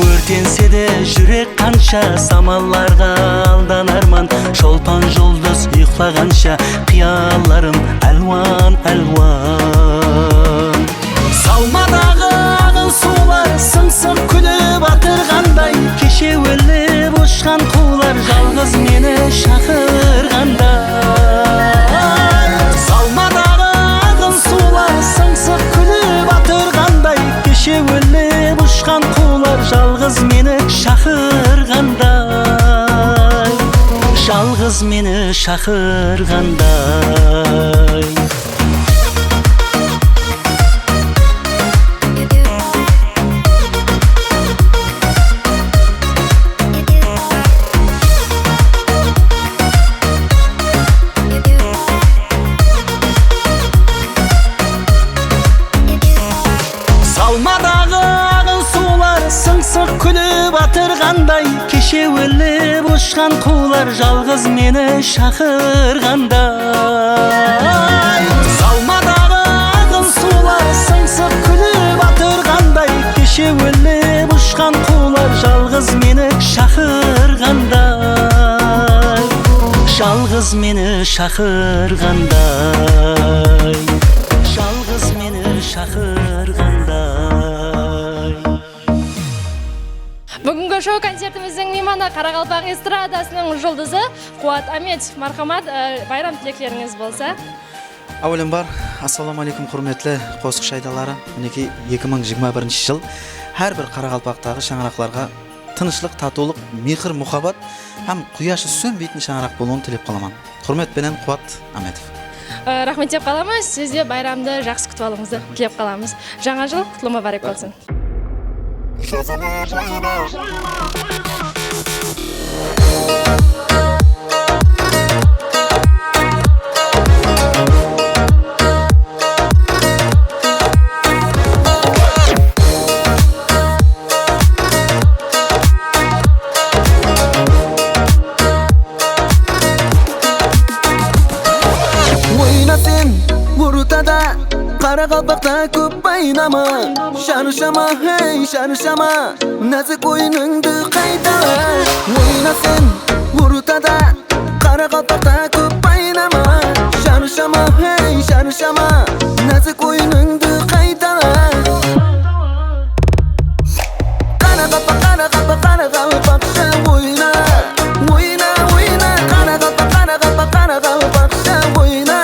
Өртенсе де жүрек қанша самалларға алданарман Шолпан жұлдыз ұйықтағанша қиялларым әлуан әлуан Салмадағы ағын сулар сыңсып күліп атырғандай Кеше өліп ұшқан қулар жалғыз мені шақырғандай Салмадағы ағын сулар сыңсып күліп атырғандай Кеше өліп ұшқан қулар жалғыз мені шақырғандай Жалғыз мені шақырғандай күліп атырғандай кеше өліп ұшқан қулар жалғыз мені шақырғандай салмадағы ағын сулар сыңсып күліп атырғандай кеше өліп ұшқан қулар жалғыз мені шақырғандай жалғыз мені шақырғандай жалғыз мені шақырғандай. Бүгінгі шоу концертіміздің мейманы Қарақалпақ эстрадасының жұлдызы Қуат Амет. Мархамат, байрам тілектеріңіз болса. Avvalambor, assalomu alaykum hurmatli qo'shiq shaydalari. Mineki 2021-yil har bir Qoraqalpoqdagi shang'aroqlarga tinchlik, tatuvlik, mehr, muhabbat ham quyoshi so'nmaydigan shang'aroq bo'lishini tilab qolaman. Hurmat bilan Quvvat Ametov. Rahmet деп қаламыз. Сізде байрамды жақсы күтіп алыңызды тілеп қаламыз. Жаңа жыл құтлы мүбәрәк болсын. Qoraqalpoqda ko'p baynama, sharshama, hey sharshama, nazik o'yiningni qayta. O'ynasin o'rtada, Qoraqalpoqda ko'p baynama, sharshama, hey sharshama, nazik o'yiningni qayta. Qoraqalpoq, Qoraqalpoq, Qoraqalpoqcha o'yna, o'yna, o'yna, Qoraqalpoq, Qoraqalpoq, Qoraqalpoqcha o'yna.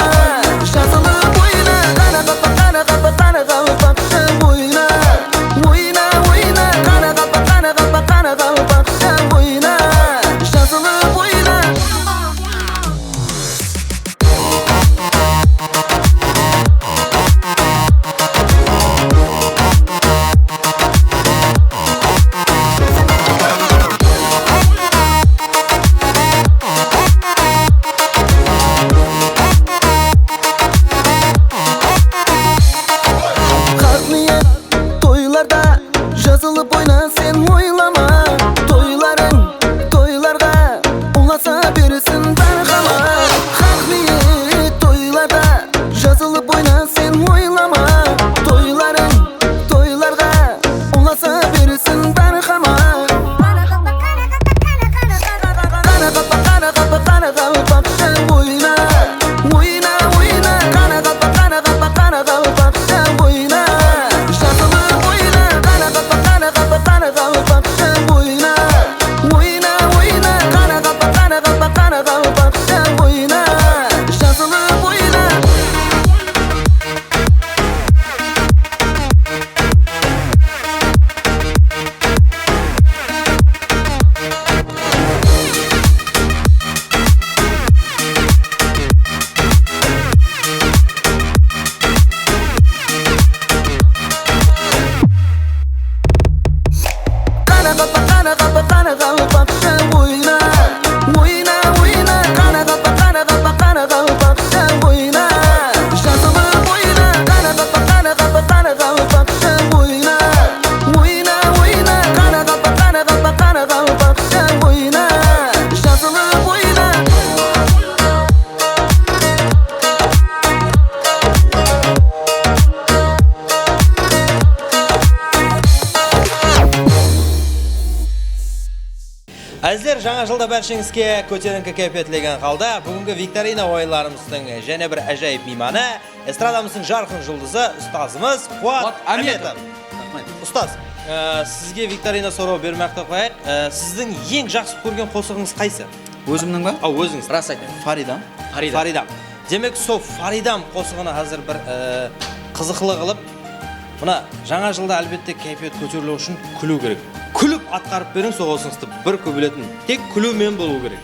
Azizlar, жаңа жылда barchangizga ko'tarinki kayfiyatlagan holda bugungi viktorina o'yinlarimizning yana bir ajoyib mehmoni, estradamizning jarqin yulduzi ustozimiz Quvvat Ametov. Ustoz, sizga viktorina so'rov bermoqda qo'yaq. Sizning eng yaxshi ko'rgan qo'shig'ingiz qaysi? O'zimningmi? O'zingiz. Rost ayting. Faridam. Faridam. Demak, Faridam qo'shig'ini hozir bir qiziqli qilib, buna жаңа жылda albatta kayfiyat ko'tarilishi uchun kulu kerak. Kulib atqarib bering, so'g'ilsingizda bir ko'biletin. Tek kulu men bo'lu kerak.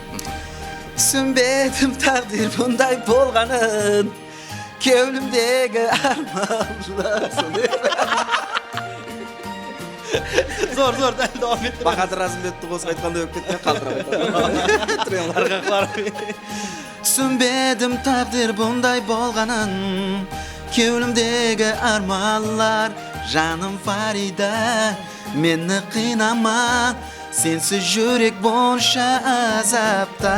Sümbedim takdir bunday bolğanın, kevlimdeki armanlar. Zor, davom ettiring. Bahadır Razmetni qo'shiq aytganda o'p ketmay qaldirib aytaman. Arqaqlar. Sümbedim takdir bunday bolğanın, kevlimdeki armanlar. Canım Farida, meni qiynama, sensiz yürek boşa azapta.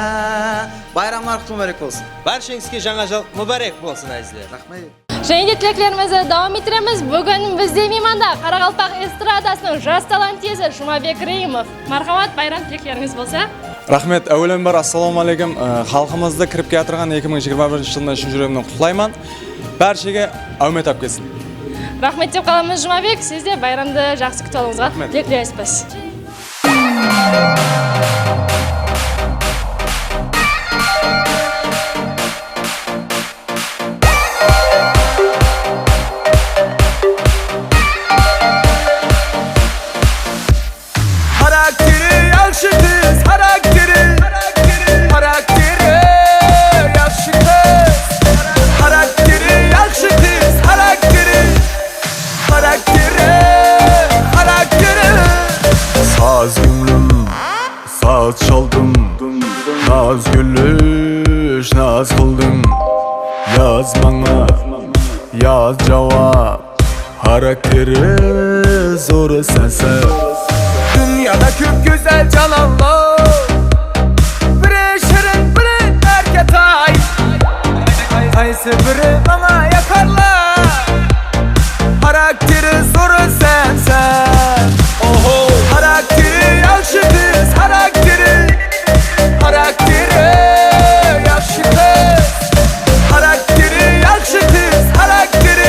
Bayramlar qutlug' muborak bo'lsin. Barchangizga жаңа жыл muborak bo'lsin azizlar. Rahmat. Және тілектерімізді давам етіреміз. Бүгін бізде мейманда Қарақалпақ эстрадасының жас талантезі Жұмабек Рейімов. Мархамат, байрам тілектеріңіз болса. Рахмет, әуелен бар, ассаламу алейкум. Халқымызды кіріп келатырған 2021 жылында шын жүрегімнен құттықтаймын. Бәршеге әумет алып келсін. Рахмет деп қаламыз Жұмабек, сіз де байрамды жақсы күтіп алыңызға тілектеспіз. yaz cevap Karakteri zoru sensen Dünyada köp güzel cananlar Biri şirin biri erketay Kaysı biri bana yakarlar Karakteri zoru sensen Oho Karakteri yakşı kız Karakteri yakşı kız Karakteri yakşı kız Karakteri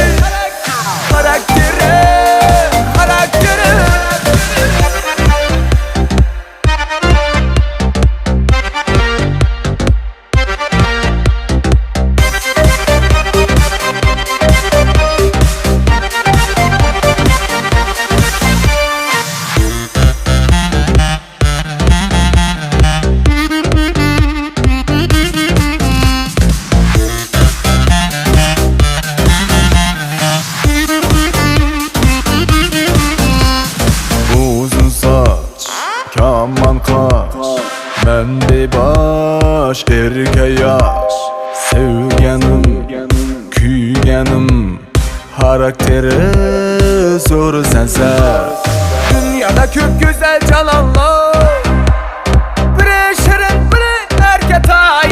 Uzun saç, kaman kaş Mende baş, erke yaş Sevgenim, kuygenim Karakteri zoru sensen Dünyada köp güzel cananlar Biri şirin, biri erketay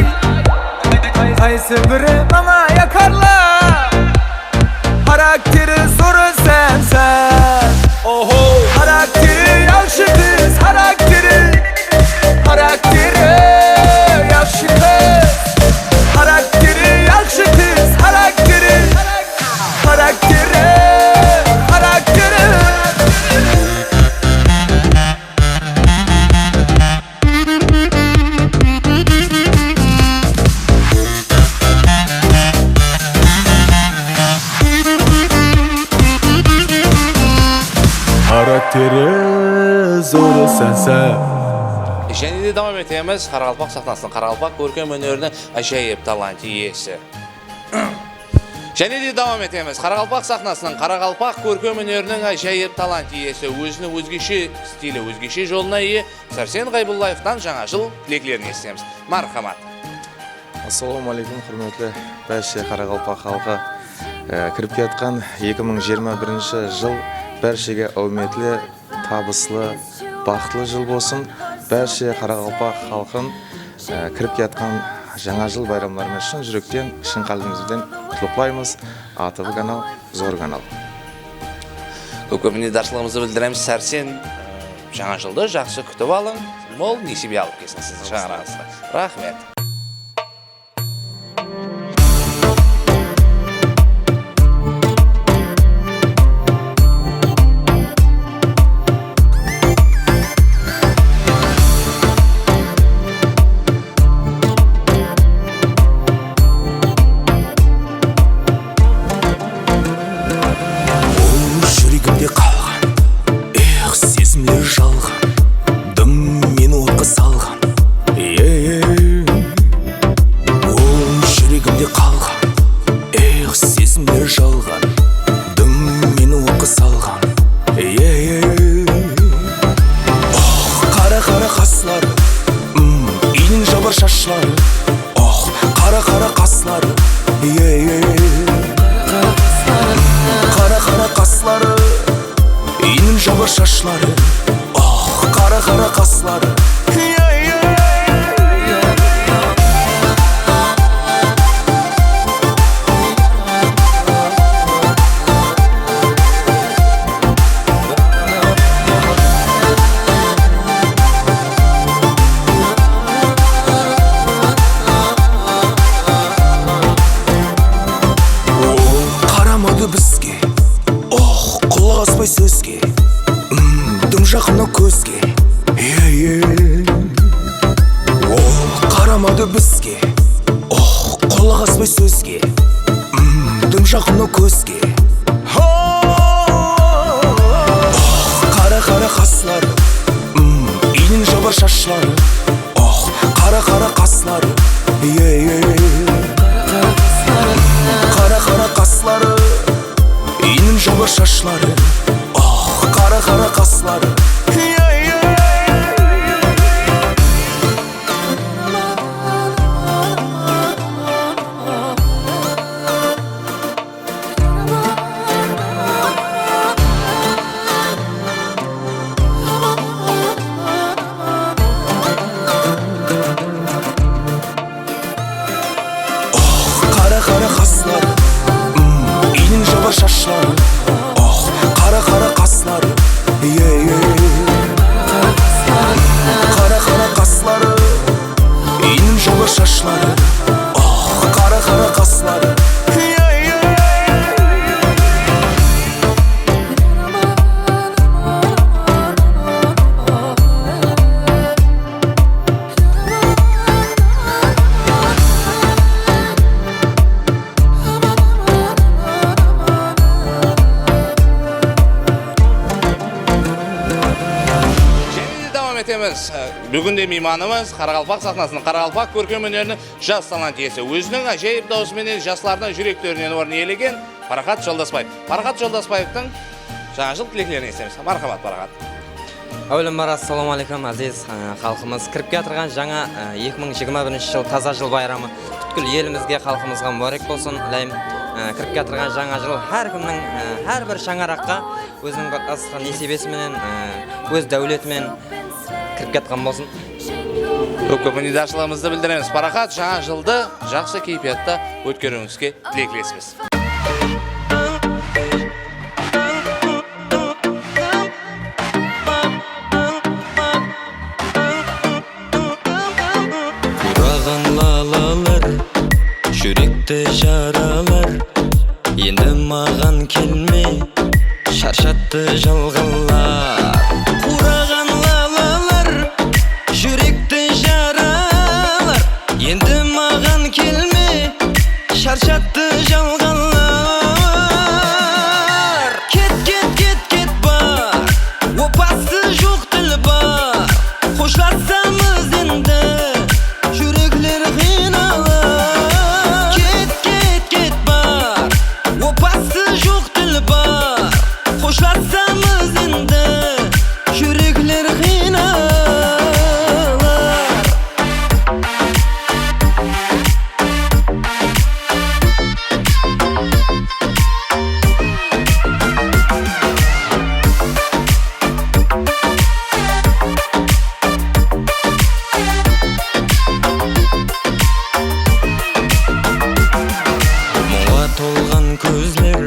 Kaysı biri bana yakarlar Karakteri zoru sensen Oho Karakteri yakşı kız Karakteri yakşı kız Karakteri yakşı kız Karakteri Karakteri zoru sensen Және де devam etemiz Қарақалпақ сахнасының Қарақалпақ көркем өнерінің ajoyib талант иесі. Және де devam etemiz Қарақалпақ сахнасының Қарақалпақ көркем өнерінің ajoyib талант иесі, өзінің өзгеше стилі, өзгеше жолына ие Сәрсен Ғайбуллаевтан жаңа жыл тілеклерін естеміз. Мархамат. Ассалаумалейкум, құрметті бәрше Қарақалпақ халқы. Кіріп кеткен 2021 жыл бәршеге әуметлі, табыслы, бақытлы жыл болсын. Бәрше Қарақалпақ халқын кіріп кеткен жаңа жыл байрамларымен шын жүректен, шын қалбімізден құттықтаймыз. АТВ канал, зор канал. Көпкөпіне даршылығымызды білдіреміз. Сәрсен жаңа жылды жақсы күтіп алың, мол несібе алып кесін сіздің шаңырағыңызға. Рахмет. шашлары, ох, қара қаслары, қара қаслары, иінің жылы шашлары, ох, қара қаслары. Бүгінде мейманымыз Қарақалпақ сахнасының Қарақалпақ көркем өнерінің жас талант иесі. Өзінің ажайып даусыменен жастардың жүректерінен орын иелеген Парахат Жолдасбаев. Парахат Жолдасбаевтың жаңа жыл тілектерін естеміз. Мархабат Парахат. Әулем ассалаумағалейкум азиз халқымыз. Кіріп келе жаңа 2021 жыл таза жыл байрамы бүткіл елімізге, халқымызға мүбәрәк болсын. Тілеймін. Кіріп келе жаңа жыл әр кімнің әрбір шаңыраққа өзінің асқан несібесіменен, өз дәулетімен кіріп кеткен болсын. Көп нидаршылығымызды білдіреміз. Парахат жаңа жылды жақсы кейіпиятта өткеруіңізге тілектесіміз. Құраған лалалар, жүректі жаралар, енді маған келме, шаршатты жалғалар. Құраған лалалар, жүректі жаралар, енді маған келме, шаршатты жалғалар. Кет бар, опасы жоқ тіл бар, қоштасамыз енді, жүректер қиналар. Кет бар, опасы жоқ тіл бар, қоштасамыз енді, жүректер қиналар. Мұңға толған көзлер,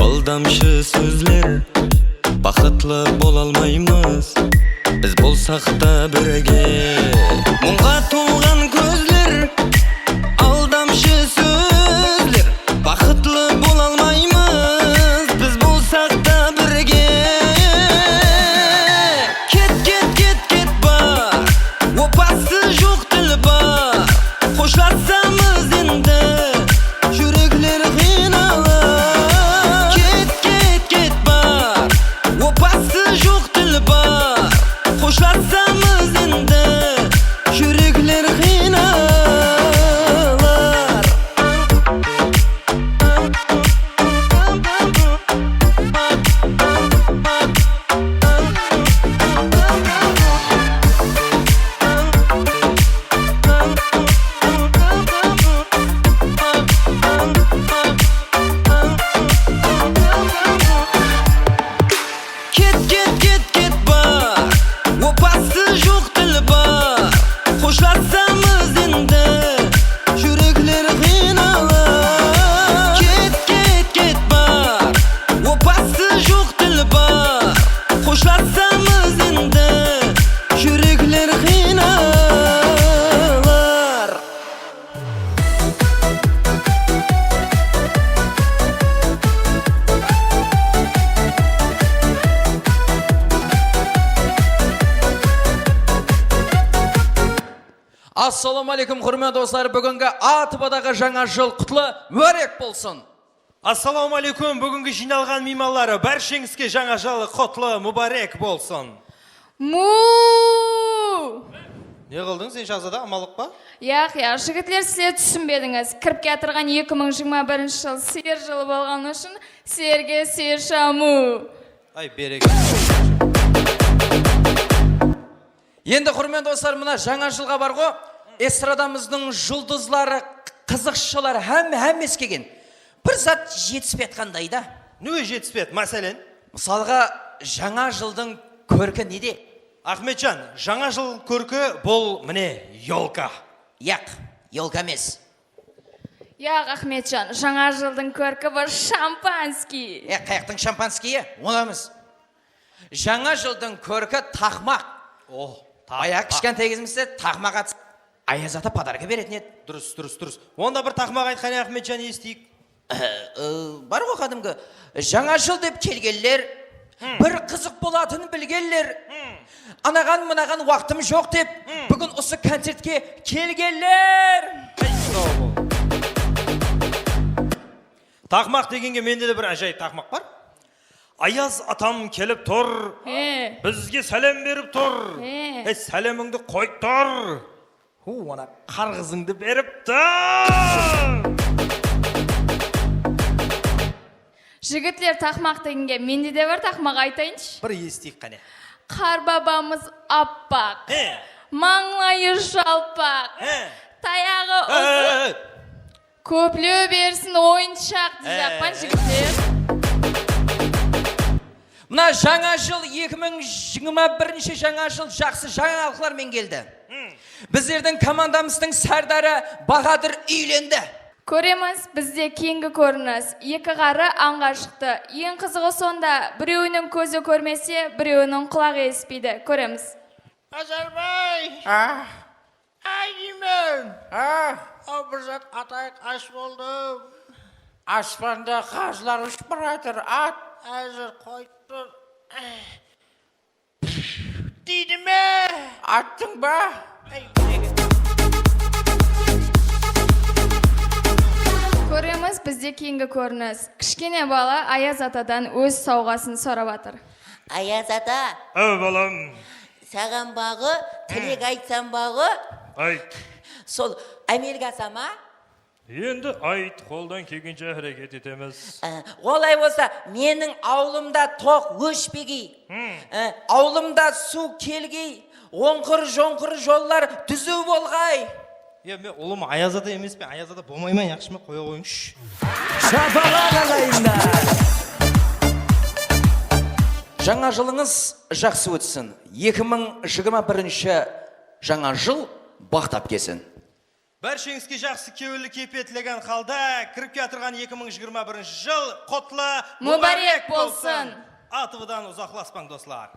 алдамшы сөзлер, бақытлы бола алмаймыз, біз болсақ та бірге. Мұңға толған көзлер, алдамшы сөзлер, бақытлы бола алмаймыз, біз болсақ та бірге. Кет бар, опасы жоқ тіл бар, қоштасамыз енді, жүректер қиналар. Кет бар, опасы жоқ тіл бар, қоштасамыз енді, жүректер қиналар. Кет бар, опасы жоқ тіл бар, қоштасамыз енді, жүректер қиналар. Кет бар, опасы жоқ тіл бар, қоштасамыз енді, жүректер қиналар. Ассалаумағалейкум құрметті достар, бүгінгі Атыбадағы жаңа жыл құтлы мүбәрәк болсын. Ассалаумағалейкум, бүгінгі жиналған меймандар, баршаңызға жаңа жыл құтлы мүбәрәк болсын. Не қылдың сен жазада, амалық па? Яқ, жігітлер, сілер түсінбедіңіз. Кіріп кетірген 2021 жыл сиыр жылы болған үшін, сиырге сиыр шаму. Ай, береке. Енді құрметті достар, мына жаңа жылға бар ғой, эстрадамыздың жұлдызлары, қызықшылар әмес келген. Бір зат жетіспет қандай да? Нүе жетіспет, мәселен? Мысалға, жаңа жылдың көркі неде? Ахметжан, жаңа жыл көркі бұл міне елка. Яқ, елка емес. Ya Ahmetcan, жаңа жылдың көркі бір шампанский. Қаяқтың шампанскийі? Оламыз. Жаңа жылдың көркі тақмақ. Аяқ кішкентай кезімізде тақмақ атып, Аяз ата подарка беретін еді. Дұрыс. Онда бір тақмақ айтқан Ахметжан естейік. Бар ғой қадымғы, жаңа жыл деп келгелер, бір қызық болатынын білгелер. Анаған уақытым жоқ деп, бүгін осы концертке келгелер. Тақмақ дегенге менде де бір әжайып тақмақ бар. Аяз атам келіп тұр, бізге сәлем беріп тұр. Сәлеміңді қойып тұр. Ona қарғызыңды беріп тұр. Жігітлер тақмақ дегенге менде де бір тақмақ айтайыншы. Бір естейік қане. Қар бабамыз аппақ, маңлайы жалпақ, таяғы ұзын, көплеу берсін ойыншақ дизақпан жігітлер. Мына жаңа жыл 2021 жаңа жыл жақсы жаңалықтармен келді. Біздердің командамыздың сардары Бағадыр үйленді. Көреміз, бізде кейінгі көрініс. Екі қары аңға шықты. Ең қызығы сонда, біреуінің көзі көрмесе, біреуінің құлағы еспейді. Көреміз. Азарбай! Аймен! Бір зат атайық аш болдым. Аспанда қазлар ұшып баратыр. Ат әзір қойып тұр. Дейді ме? Аттың ба? Көреміз, бізде кейінгі көрініс. Кішкене бала Аяз атадан өз сауғасын сұрап жатыр. Аяз ата. Балам. Саған бағы, тілек айтсам бағы. Айт. Сол Америка сама? Енді айт, қолдан келгенше әрекет етеміз. Олай болса, менің аулымда тоқ өшпегей. Аулымда су келгей, оңқыр-жоңқыр жоллар түзу болғай. Мен ұлым Аяз ата емес пе? Аяз ата болмаймай, яқшыма қоя қойыңшы. Шапағат ағайындар. Жаңа жылыңыз жақсы өтсін. 2021 жаңа жыл бақтап кесін. Бәршеңізге жақсы кеуілі кепетілеген қалда, кіріп кетірген 2021 жыл құтлы мұбарек болсын. Атывыдан ұзақласпаң достар.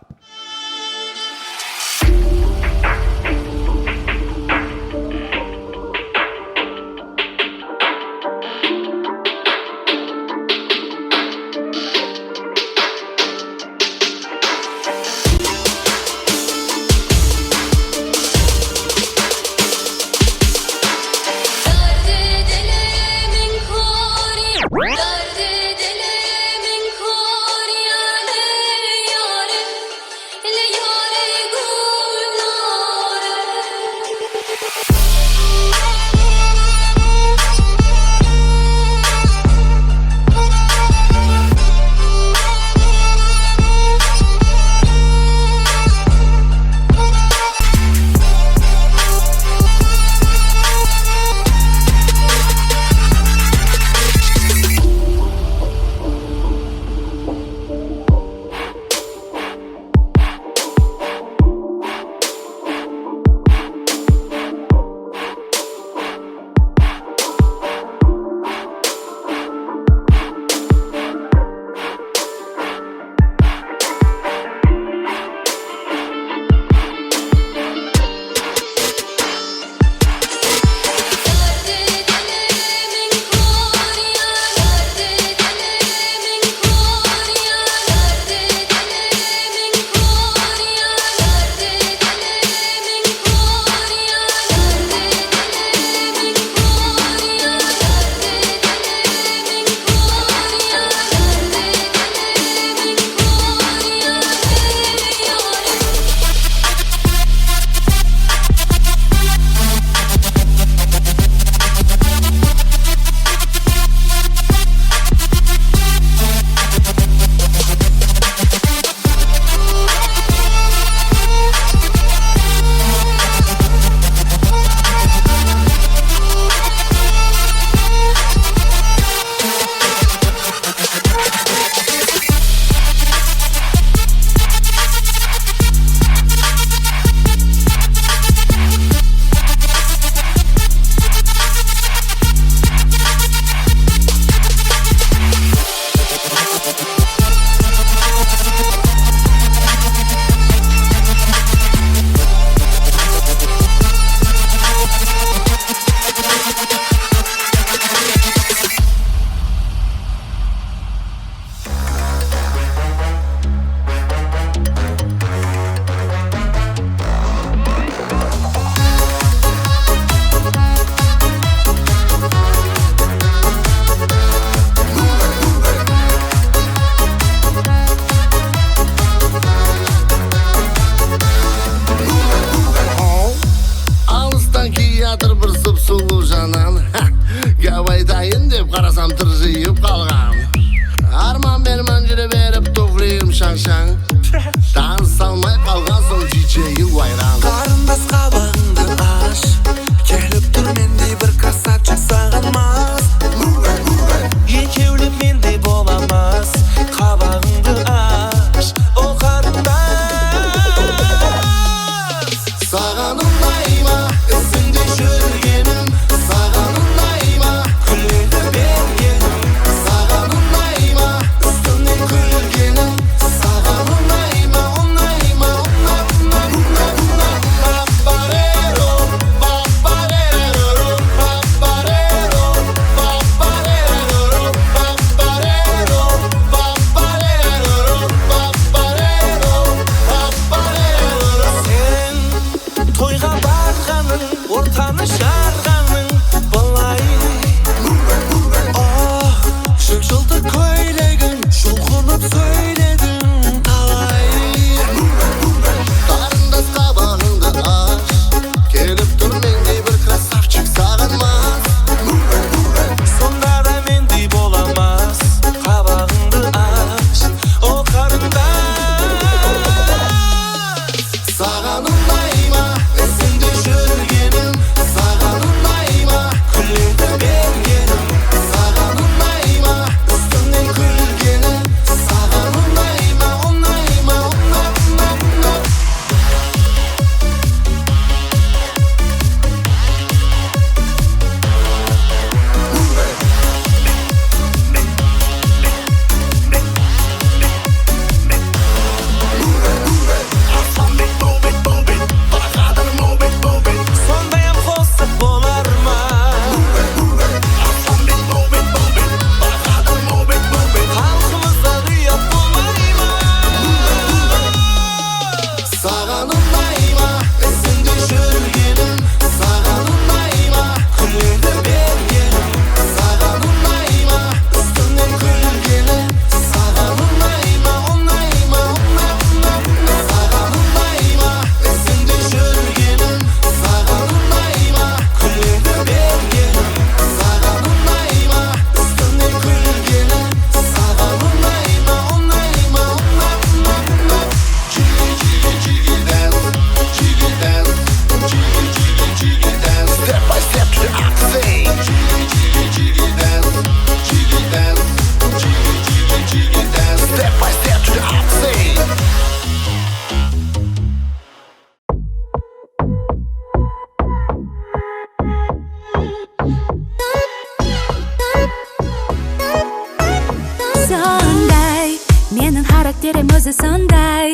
Sonday, mening xarakterim o'zi sonday.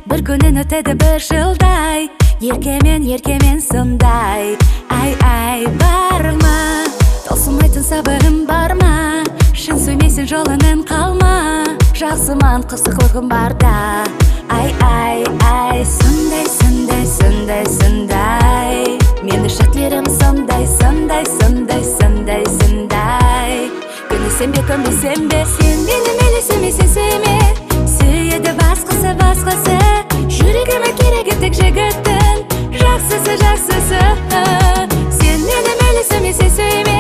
Bir kunin o'tadi bir yilday. Yerkemen sonday. Ay barma, tolsin aytin sabrim barma. Shin suymaysin jolining qalma. Yaxshiman qiziqligim barda. Ay sonday. Meni shaklarim sonday. Kuni senbe sen meni melisimisen seme. Suyadi basqisi. Yuragimga kerak edik jigittin. Yaxshisi. Sen meni melisimisen seme.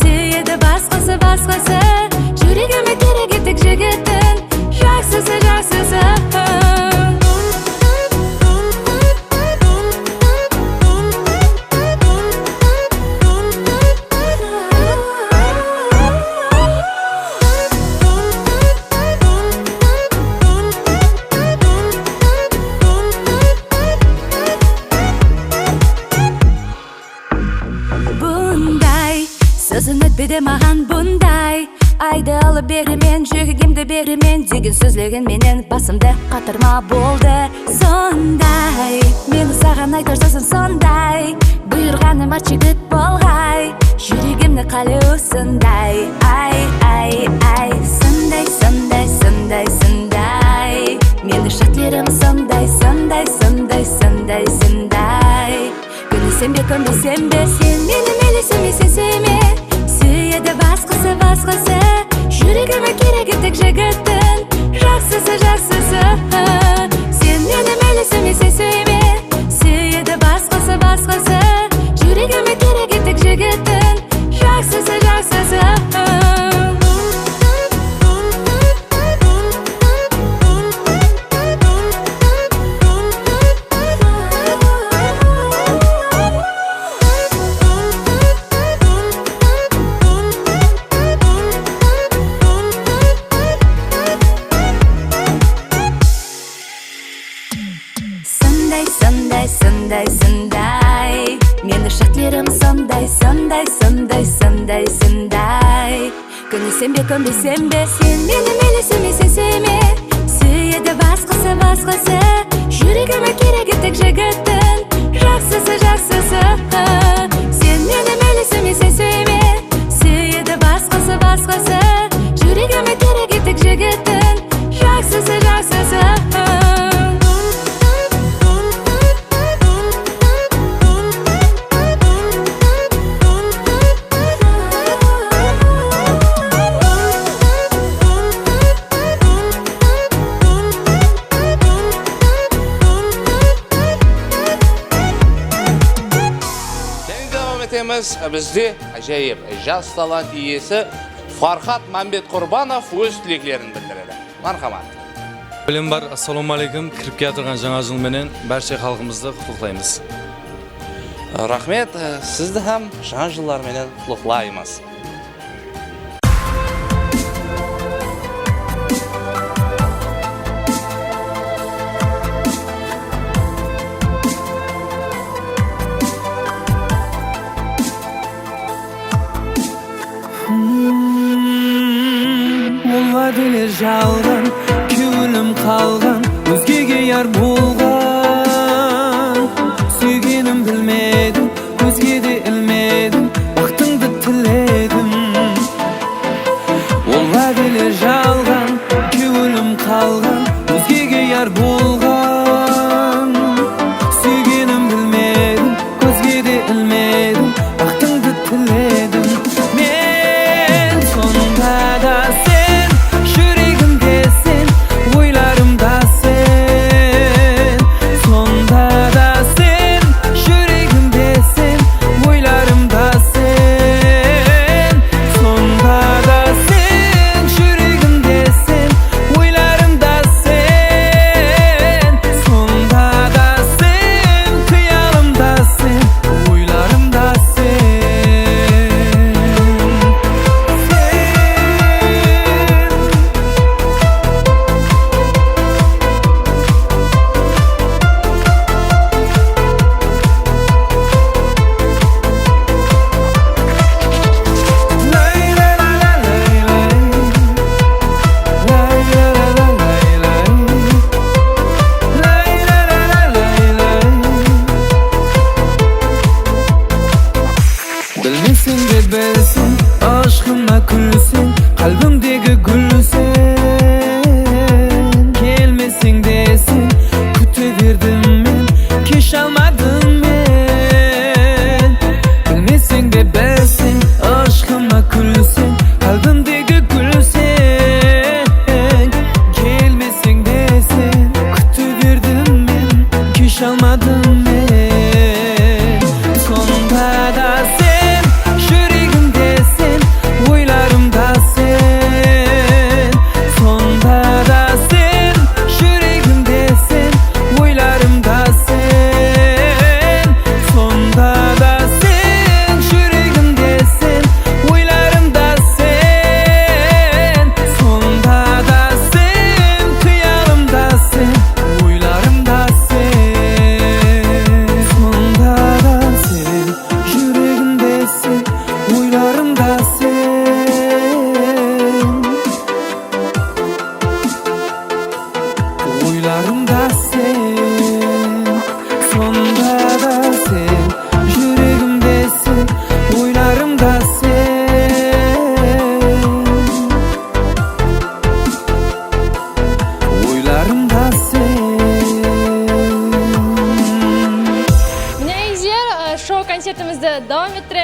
Suyadi basqisi. Yuragimga kerak edik jigittin. Yaxshisi. Sözün ötbedi mаған bunday. Айды alып берімен, жүрегімді берімен деген сөзлеген менен басымды қатырма болды. Сондай, мені саған айтар сөзін сондай. Бұйырғаны бар жігіт болғай, жүрегімді қалы осындай. Ай, сондай. Мені шатлерім сондай. Күні сенбе, сен мені мелесімесен семе. Suyadi basqisi. Yuragimga kerak edik jigittin. Yaxshisi. Sen meni melisimesen suyme. Suyadi basqisi. Yuragimga kerak edik jigittin. Yaxshisi. Сондай. Meni shaklarim sonday. Kuni senbe, sen meni melisimesen seme. Suyadi basqisi. Yuragimga kerak edik jigittin. Yaxshisi. Sen meni melisimesen seme. Suyadi basqisi. Yuragimga kerak edik jigittin. Yaxshisi. Bizde ajoyib jaz talant iyesi Farhat Mambet Qurbanov o'z tilaklarini bildiradi. Marhamat. Bilim bar, assalomu alaykum. Kirib kelgan жаңа jil bilan barcha xalqimizni qutlaqlaymiz. Rahmet, sizni ham жаңа jillar bilan qutlaqlaymiz. Diler жалған, көңілім қалған, өзгеге яр болған. Сүйгенім білмедім, көзге де ілмедім, бақытыңды тіледім. Олға diler жалған, көңілім қалған, өзгеге яр болған. Сүйгенім білмедім, көзге де ілмедім, бақытыңды тіледім. Мен сонда да sen, yüreğimdesin, oylarımdasın.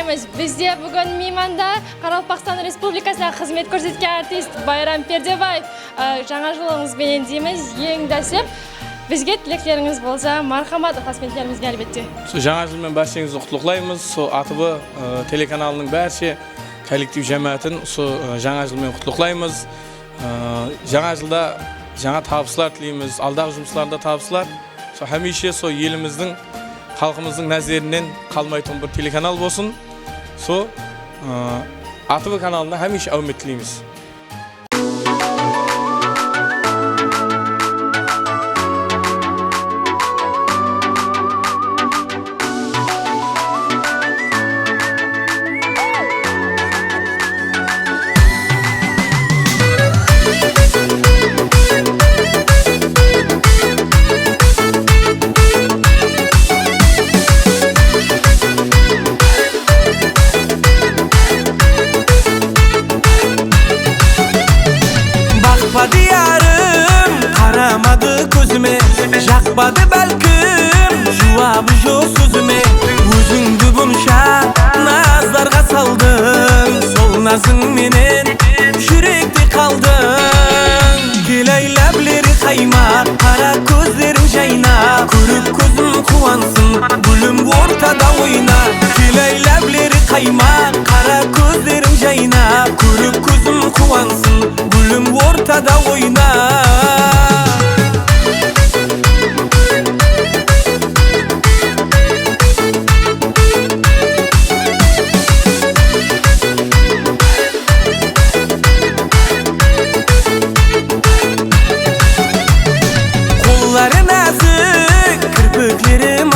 etamiz. Bizde bugun meymanda Qoraqalpaqiston Respublikasida xizmat ko'rsatgan artist Bayram Perdebаев. Жаңа жылыңыз bilan deymiz, yengdasib. Bizga tilaklaringiz bo'lsa, marhamat, xizmatlarimizga albatta. Жаңа жылмен barchangizni qutlug'laymiz. ATV telekanalining barcha kollektiv jamoatin жаңа жылмен qutlug'laymiz. Жаңа жылda жаңа табыстар тілейmiz. Alдағы жұмыстарында табыстар. Hamisha elimizдің, халқымыздың назарынан қалмайтын бір телеканал болсын. ATV kanalına hamisha omad тілейміз. Жақпады бәлкім жуабы жоқ сөзіме өзіңді бұнша наздарға салдың сол назың менен жүректе қалдың келайлаблері қаймақ қара көздерің жайна көріп көзім қуансын гүлім ортада ойна келайлаблері қаймақ қара көздерің жайна көріп көзім қуансын гүлім ортада ойна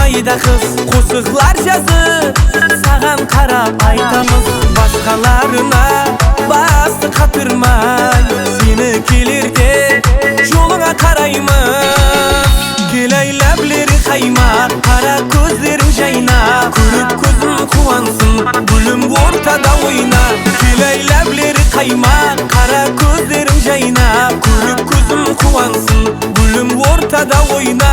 Ayda kız Qosiqlar жазып Саған қарап айтамыз Басқаларына басты қатырмай Сені келерде жолыңа қараймыз Келайлаблері қаймақ Қара көздерің жайна Көріп көзім қуансын Гүлім ортада ойна Келайлаблері қаймақ Қара көздерің жайна Көріп көзім қуансын Гүлім ортада ойна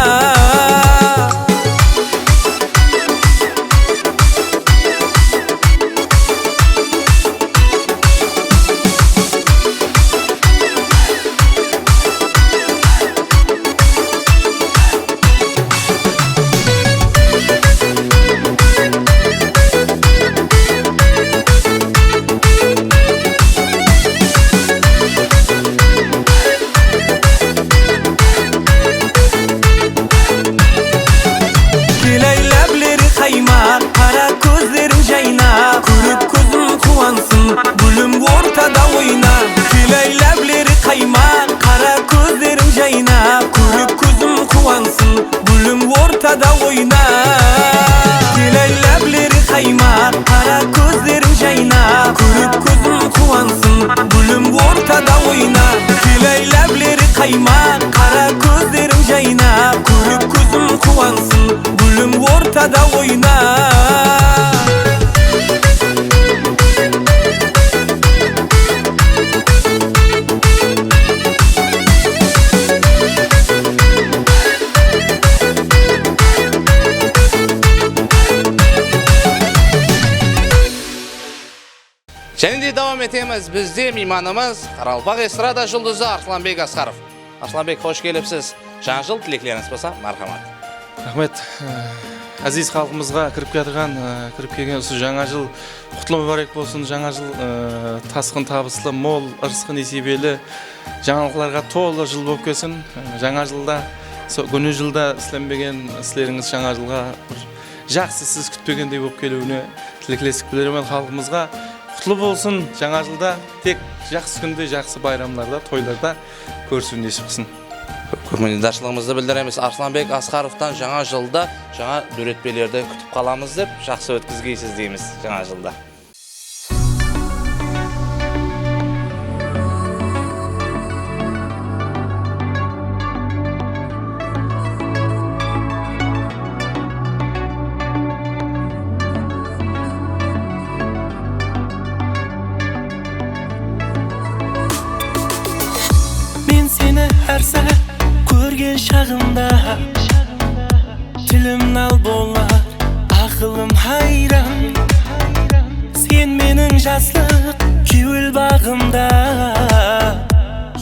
Gülüm ortada oyna Keleylablері қаймақ Қара көздерің жайна Көріп көзім қуансын Gülüm ortada oyna Keleylablері қаймақ Қара көздерің жайна Көріп көзім қуансын Gülüm ortada oyna Keleylablері қаймақ Қара көздерің жайна Көріп көзім қуансын Gülüm ortada oyna Және де давам етеміз. Бізде мейманымыз Қарақалпақ эстрада жұлдызы Арсланбек Асқаров. Арсланбек, қош келіпсіз. Жаңа жыл тілектеріңіз болса, мархамат. Рахмет. Әзиз халқымызға кіріп келген осы жаңа жыл құтлы мүбәрек болсын. Жаңа жыл тасқын табыслы, мол, ырысқы несібелі жаңалықтарға толы жыл болып келсін. Жаңа жылда, күні жылда істенбеген істеріңіз жаңа жылға жақсы сіз күтпегендей болып келуіне тілектестік білдіремін халқымызға. Құтлы болсын, жаңа жылда тек жақсы күнде, жақсы байрамларда, тойларда көрсін несіп қысын. Көп мойындашылығымызды білдіреміз. Арсланбек Асқаровтан жаңа жылда жаңа дүретпелерді күтіп қаламыз деп, жақсы өткізгейсіз дейміз жаңа жылда. Әр сәт көрген шағымда тілім нал болар, ақылым хайран. senin жаслық кеуіл бағымда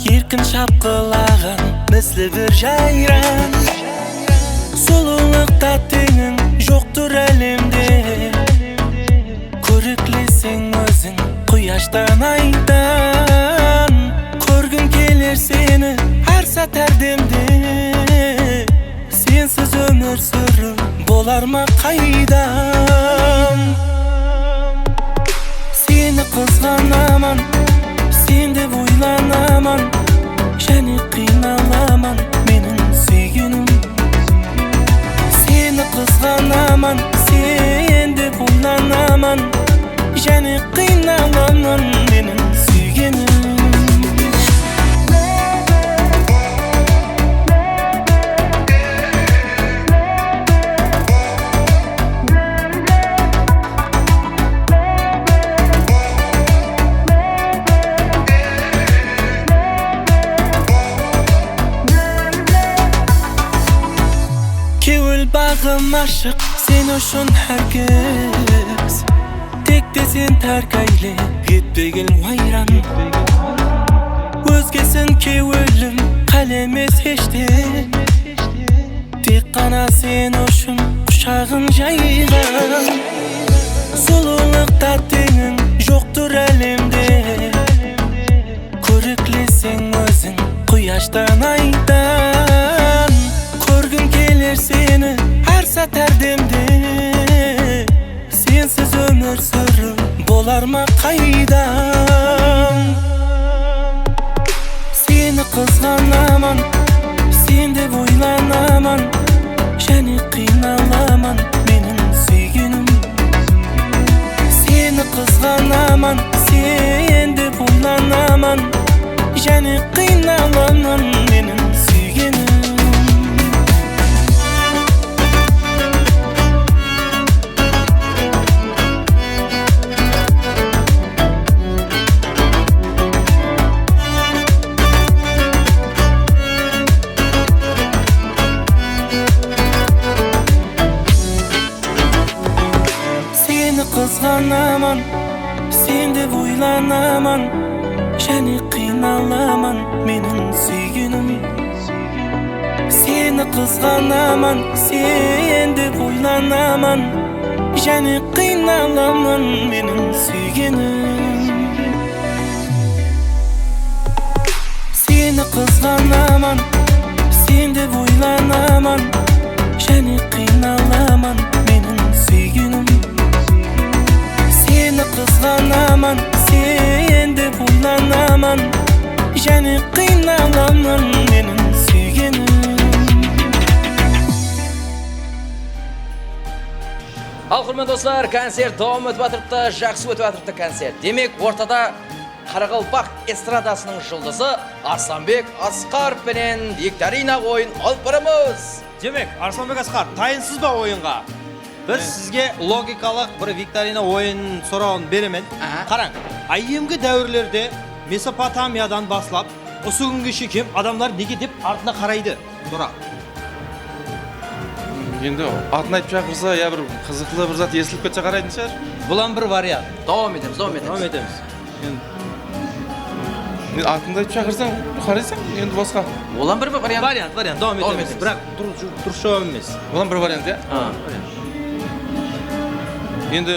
еркін шапқылаған міслі бір жайран сұлулықта теңің жоқтыр әлемде көріклесең өзің құяштан айдан көргің келер сені әр сәт әр демде сенсіз өмір сүру болар ма қайдан сені қызғанамын сен деп ойланамын және қиналамын менің сүйгенім сені қызғанамын сен деп ойланамын және қиналамын менің сүйгенім Бағым ашық сен үшін әркез Текте сен тәркәйле етпеген ойран Өзгесін кеуілім қалемес еште Тек қана сен үшін құшағын жайған Сұлулықта теңің жоқтыр әлемде Көріклесең өзің құяштан айдан Көргің келер сені әр сәт әр демде Сенсіз өмір сүру болар ма қайдан Сені қызғанамын сен деп ойланамын және қиналамын менің сүйгенім Сені қызғанамын сен деп ойланамын және қиналамын менің сүйгенім қызғанамын сен деп ойланамын және қиналамын менің сүйгенім Сені қызғанамын сен деп ойланамын және қиналамын менің сүйгенім Сені қызғанамын сен деп ойланамын және қиналамын менің сүйгенім Сені қызғанамын сен деп ойланамын және қиналамын менің сүйгенім Ал құрметті достар, концерт давам өтіп жатырыпты, жақсы өтіп жатырыпты концерт. Демек, ортада Қарақалпақ эстрадасының жұлдызы Арсланбек Асқаров пенен викторина ойын алып барамыз. Демек, Арсланбек Асқаров, тайынсыз ба ойынға? Біз сізге логикалық бір викторина ойын сұрауын беремен. Қараң, айемгі дәуірлерде Месопотамиядан баслап, осы күнге шекем адамдар неге деп артына қарайды? Сұрақ. Енді атын айтып шақырса, я бір қызықлы бір зат естіліп кетсе қарайтын шығар. Бұлан бір вариант. Давам етеміз. Енді атыңды айтып шақырсаң, қарайсың, енді басқа. Олан бір вариант. Вариант, давам етеміз. Бірақ дұрыс жауап емес. Олан бір вариант, иә? Енді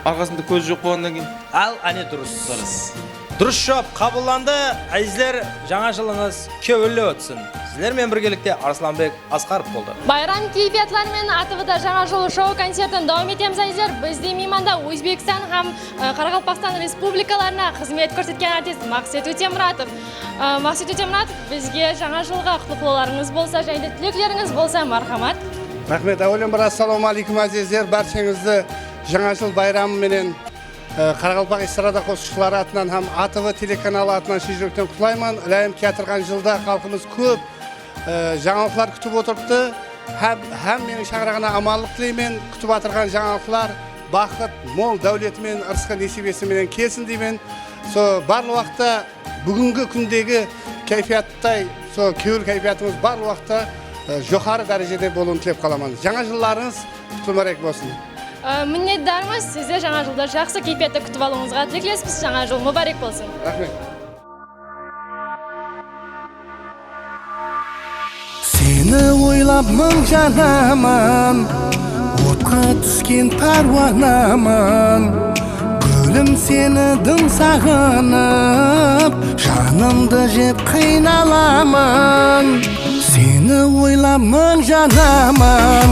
арқасында көз жоқ болғаннан кейін. Ал, әне дұрыс. Дұрыс жауап қабылданды. Әзілер, жаңа жылыңыз кеуілі өтсін. Сіздермен біргелікте Арсланбек Асқаров болды. Байрам кейфиятларымен АТВ-да жаңа жыл шоу концертін давам етеміз әзілер. Бізде мейманда Өзбекстан һәм Қарақалпақстан республикаларына қызмет көрсеткен артист Мақсет Өтемұратов. Мақсет Өтемұратов, бізге жаңа жылға құттықтауларыңыз болса, және тілектеріңіз болса, мархамат. Рахмет. Әуелен бір ассаламу алейкум әзіздер. Баршаңызды жаңа жыл байрамы менен Қарақалпақ эстрада қосушылары атынан һәм АТВ телеканалы атынан шын жүректен құттықтаймын. Лайым келтірген жылда халқымыз көп жаңалықтар күтіп отырыпты. Һәм менің шаңырағына аманлық тілеймін. Күтіп отырған жаңалықтар бақыт, мол дәулетімен, ырысқы несібесіменен келсін деймін. Барлық уақытта бүгінгі күндегі кайфияттай, кеуіл кайфиятымыз барлық уақытта жоғары дәрежеде болуын тілеп қаламын. Жаңа жылдарыңыз құтты болсын. Minnetdarmiz. Sizga жаңа жылда жақсы kayfiyatda kutib olishingizga tilakleymiz. Жаңа жыл muborak bo'lsin. Rahmet. Seni oylab ming janaman, o'tqa tusken parvonaman. Gülüm seni dım sağınıp, canımda jep qiynalaman. Seni oylab ming janaman,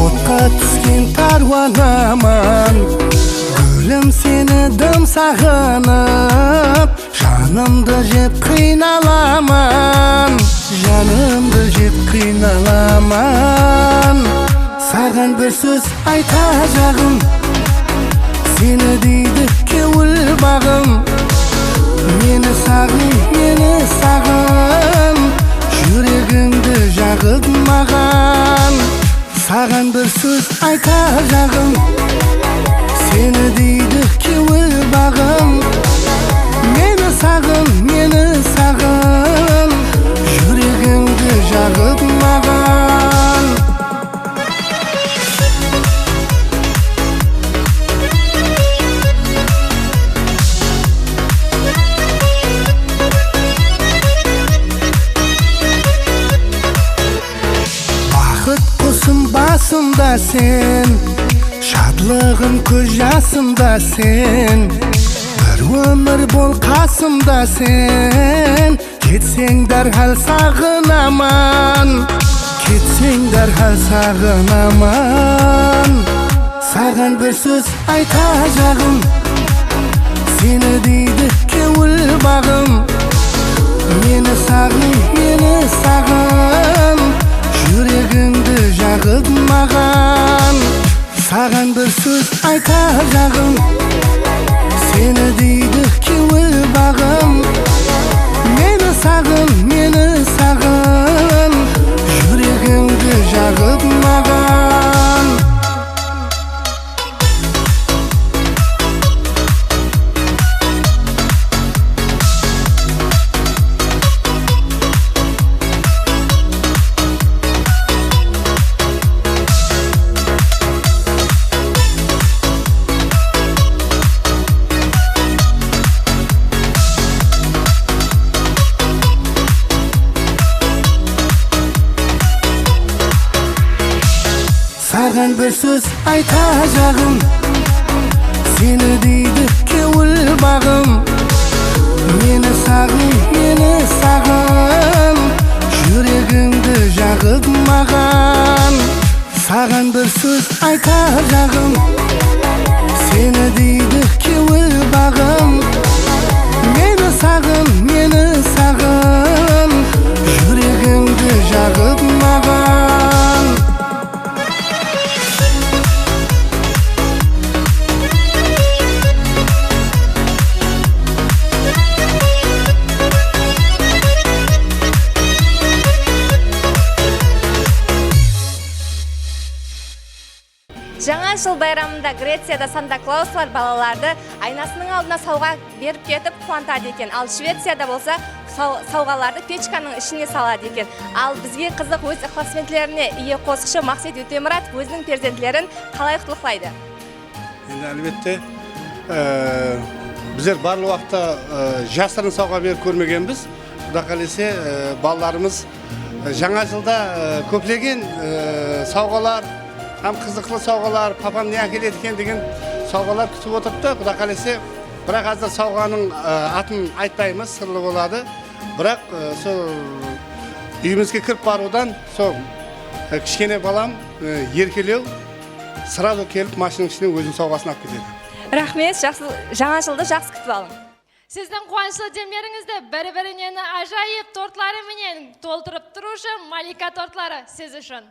o'tqa tusken parvonaman. Gülüm seni dım sağınıp, canımda jep qiynalaman. Canımda jep qiynalaman. Sağın bir söz aytacağım, seni deydi kevul bağım. Meni sağın, yüreğimde жағып mağan. Sağın bir söz aytacağım, seni deydi kevul bağım. Meni sağın, yüreğimde жағып mağan. Basımda sen, şadlığım göz yaşımda sen. Bir ömür bol kasımda sen. Ketsen derhal sağınaman, ketsen derhal sağınaman. Sağın bir söz aytacağım, seni deydi kevul bağım. Meni sağın, yüreğimde жағып mağan. Sağın bir söz aytacağım, seni deydi kevul bağım. Meni sağın, yüreğimde жағып mağan. Sağın bir söz aytacağım, seni deydi kevul bağım. Meni sağın, yüreğimde жағып mağan. Sağın bir söz aytacağım, seni deydi kevul bağım. Meni sağın, yüreğimde жағып mağan. Жаңа жыл байрамында Грецияда Санта-Клаустар балаларды айнасының алдына сауға беріп кетіп қуантады екен. Ал Швецияда болса сауғаларды печканың ішіне салады екен. Ал бізге қызық өз ықласменділеріне ие қосықшы Мақсет Өтемұрат өзінің перзентлерін қалай құттықтайды? Енді әлбетте біздер барлық уақытта жасырын сауға беріп көрмегенбіз. Құда қаласа балаларымыз жаңа жылда көптеген сауғалар, ham qiziqli sovg'alar, papam ne әкеледі екен деген sovg'alar kutib o'tiribdi. Xudo qalasa, biroq hozir sovg'aning атын aytmaymiz, sirli bo'ladi. Biroq сол uyimizga kirib borudan сол kichkina balam еркелеу сразу kelib mashinaning ichidan o'zining sovg'asini olib ketadi. Рахмет, жаңа жылды жақсы күтіп алың. Sizдің қуанышлы демлеріңізді бір-бірінен ажайып тортлары менен толтырып тұрушы Малика тортлары сіз үшін.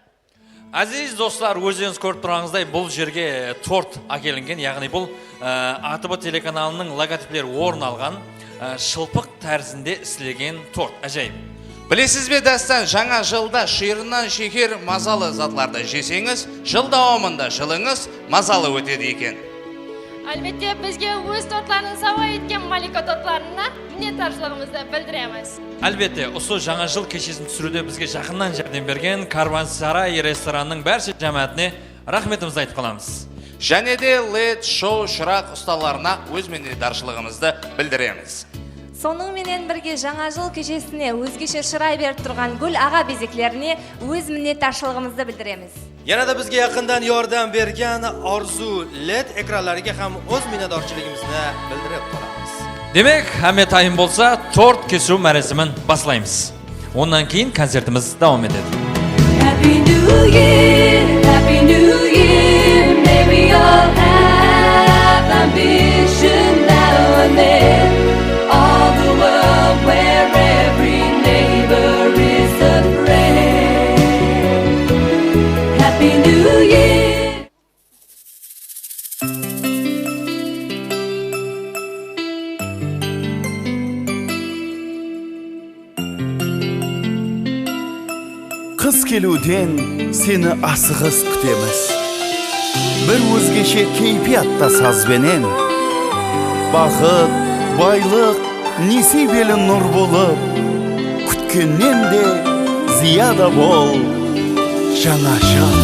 Aziz dostlar, өзіңіз көріп тұрғаныңыздай бұл жерге торт әкелінген, яғни бұл АТБ телеканалының логотиптері орын алған шылпық тәрізінде істелген торт. Әжайып. Білесіз бе дастан, жаңа жылда шиырынан шекер мазалы затларды жесеңіз, жыл дауамында жылыңыз мазалы өтеді екен. Әлбетте, бізге өз тортларын сауа еткен Малика тортларына minnettarchiligimizni bildiramiz. Әлбетте, осы жаңа жыл кешесін түсіруде бізге жақыннан жәрдем берген Карвансарай ресторанның барша жамаатіне рахметімізді айтып қаламыз. және де LED шоу шырақ ұсталарына өз minnetdarшылығымызды білдіреміз. Соның менен бірге жаңа жыл кешесіне өзгеше шырай беріп тұрған гүл аға безеклеріне өз minnetdarшылығымызды білдіреміз. Yana da bizga yaqindan yordam bergan Orzu LED ekranlariga ham o'z minnatdorchiligimizni bildirib qolamiz. Demek, hamma tayyin bo'lsa, tort kesу marasimin boshlaymiz. Ondan keyin konsertimiz davom etadi. Happy New Year, Happy New Year. May we all have ambition now and then. All the world where every neighbor is a friend. Happy New Year. Kız keluden seni asığız kütemiz. Bir özgeçe keyfiyatta sazbenen. Bakıt, baylık, nisibeli nur bulup. Kütkenden de ziyada bol. Жаңашыл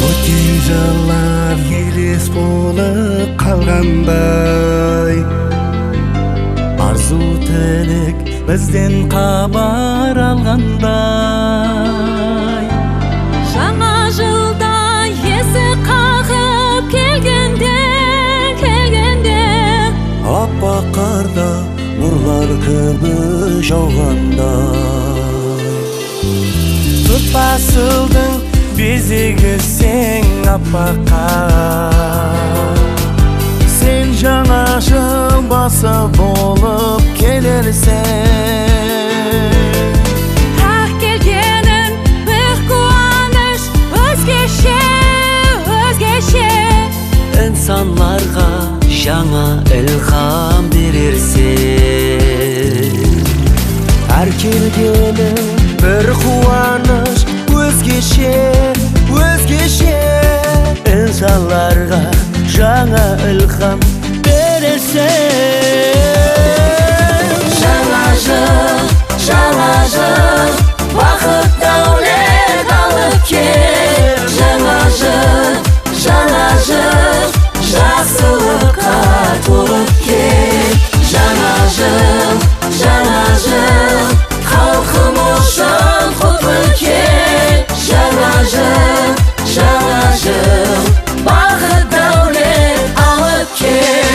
өткен жылlar елес болып қалғандай. Арзу тілек бізден хабар алғандай. Жаңа жылда есі қағып келгенде Аппақ қарда нұрлар күбі жауғандай. Төрт басылдың безегі сен аппаққа. Сен жаңа жыл басы болып келерсен. Ақ келгенің бір қуаныш өзгеше. İnsanlarga жаңа ilham verirsen. Her kelgenin bir қуаныш өзгеше. İnsanlarga жаңа ilham verirsen. Жаңа жыл, бақыт дәулет алып кел. Жаңа жыл, жақсылыққа толып кел. Жаңа жыл, халқым үшін құтты кел. Жаңа жыл, бақыт дәулет алып кел.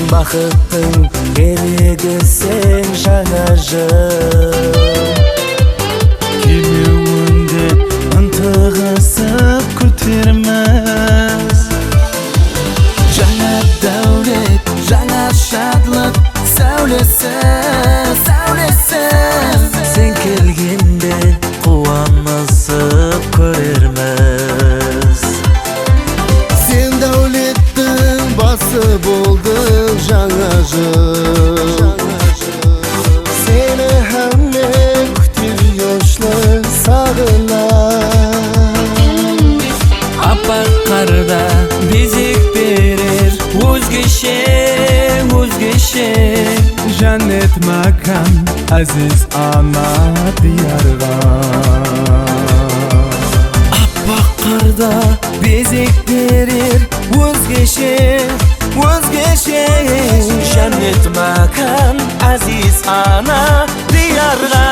Бақыттың керегі сен жаңа жыл. Келмеуін деп ынтығысып күтерміз. Жаңа дәулет, жаңа шатлық сәулесі. Сен келгенде қуанысып көрерміз. Сен дәулеттің басы болдың жаңа жыл. Seni həmmə kütür yaşlı sağılar. Apaq qarda bezek verir özgeçe. Cennet makan aziz ana diyarga. Apaq qarda bezek verir özgeçe. Cennet makan aziz ana diyarga.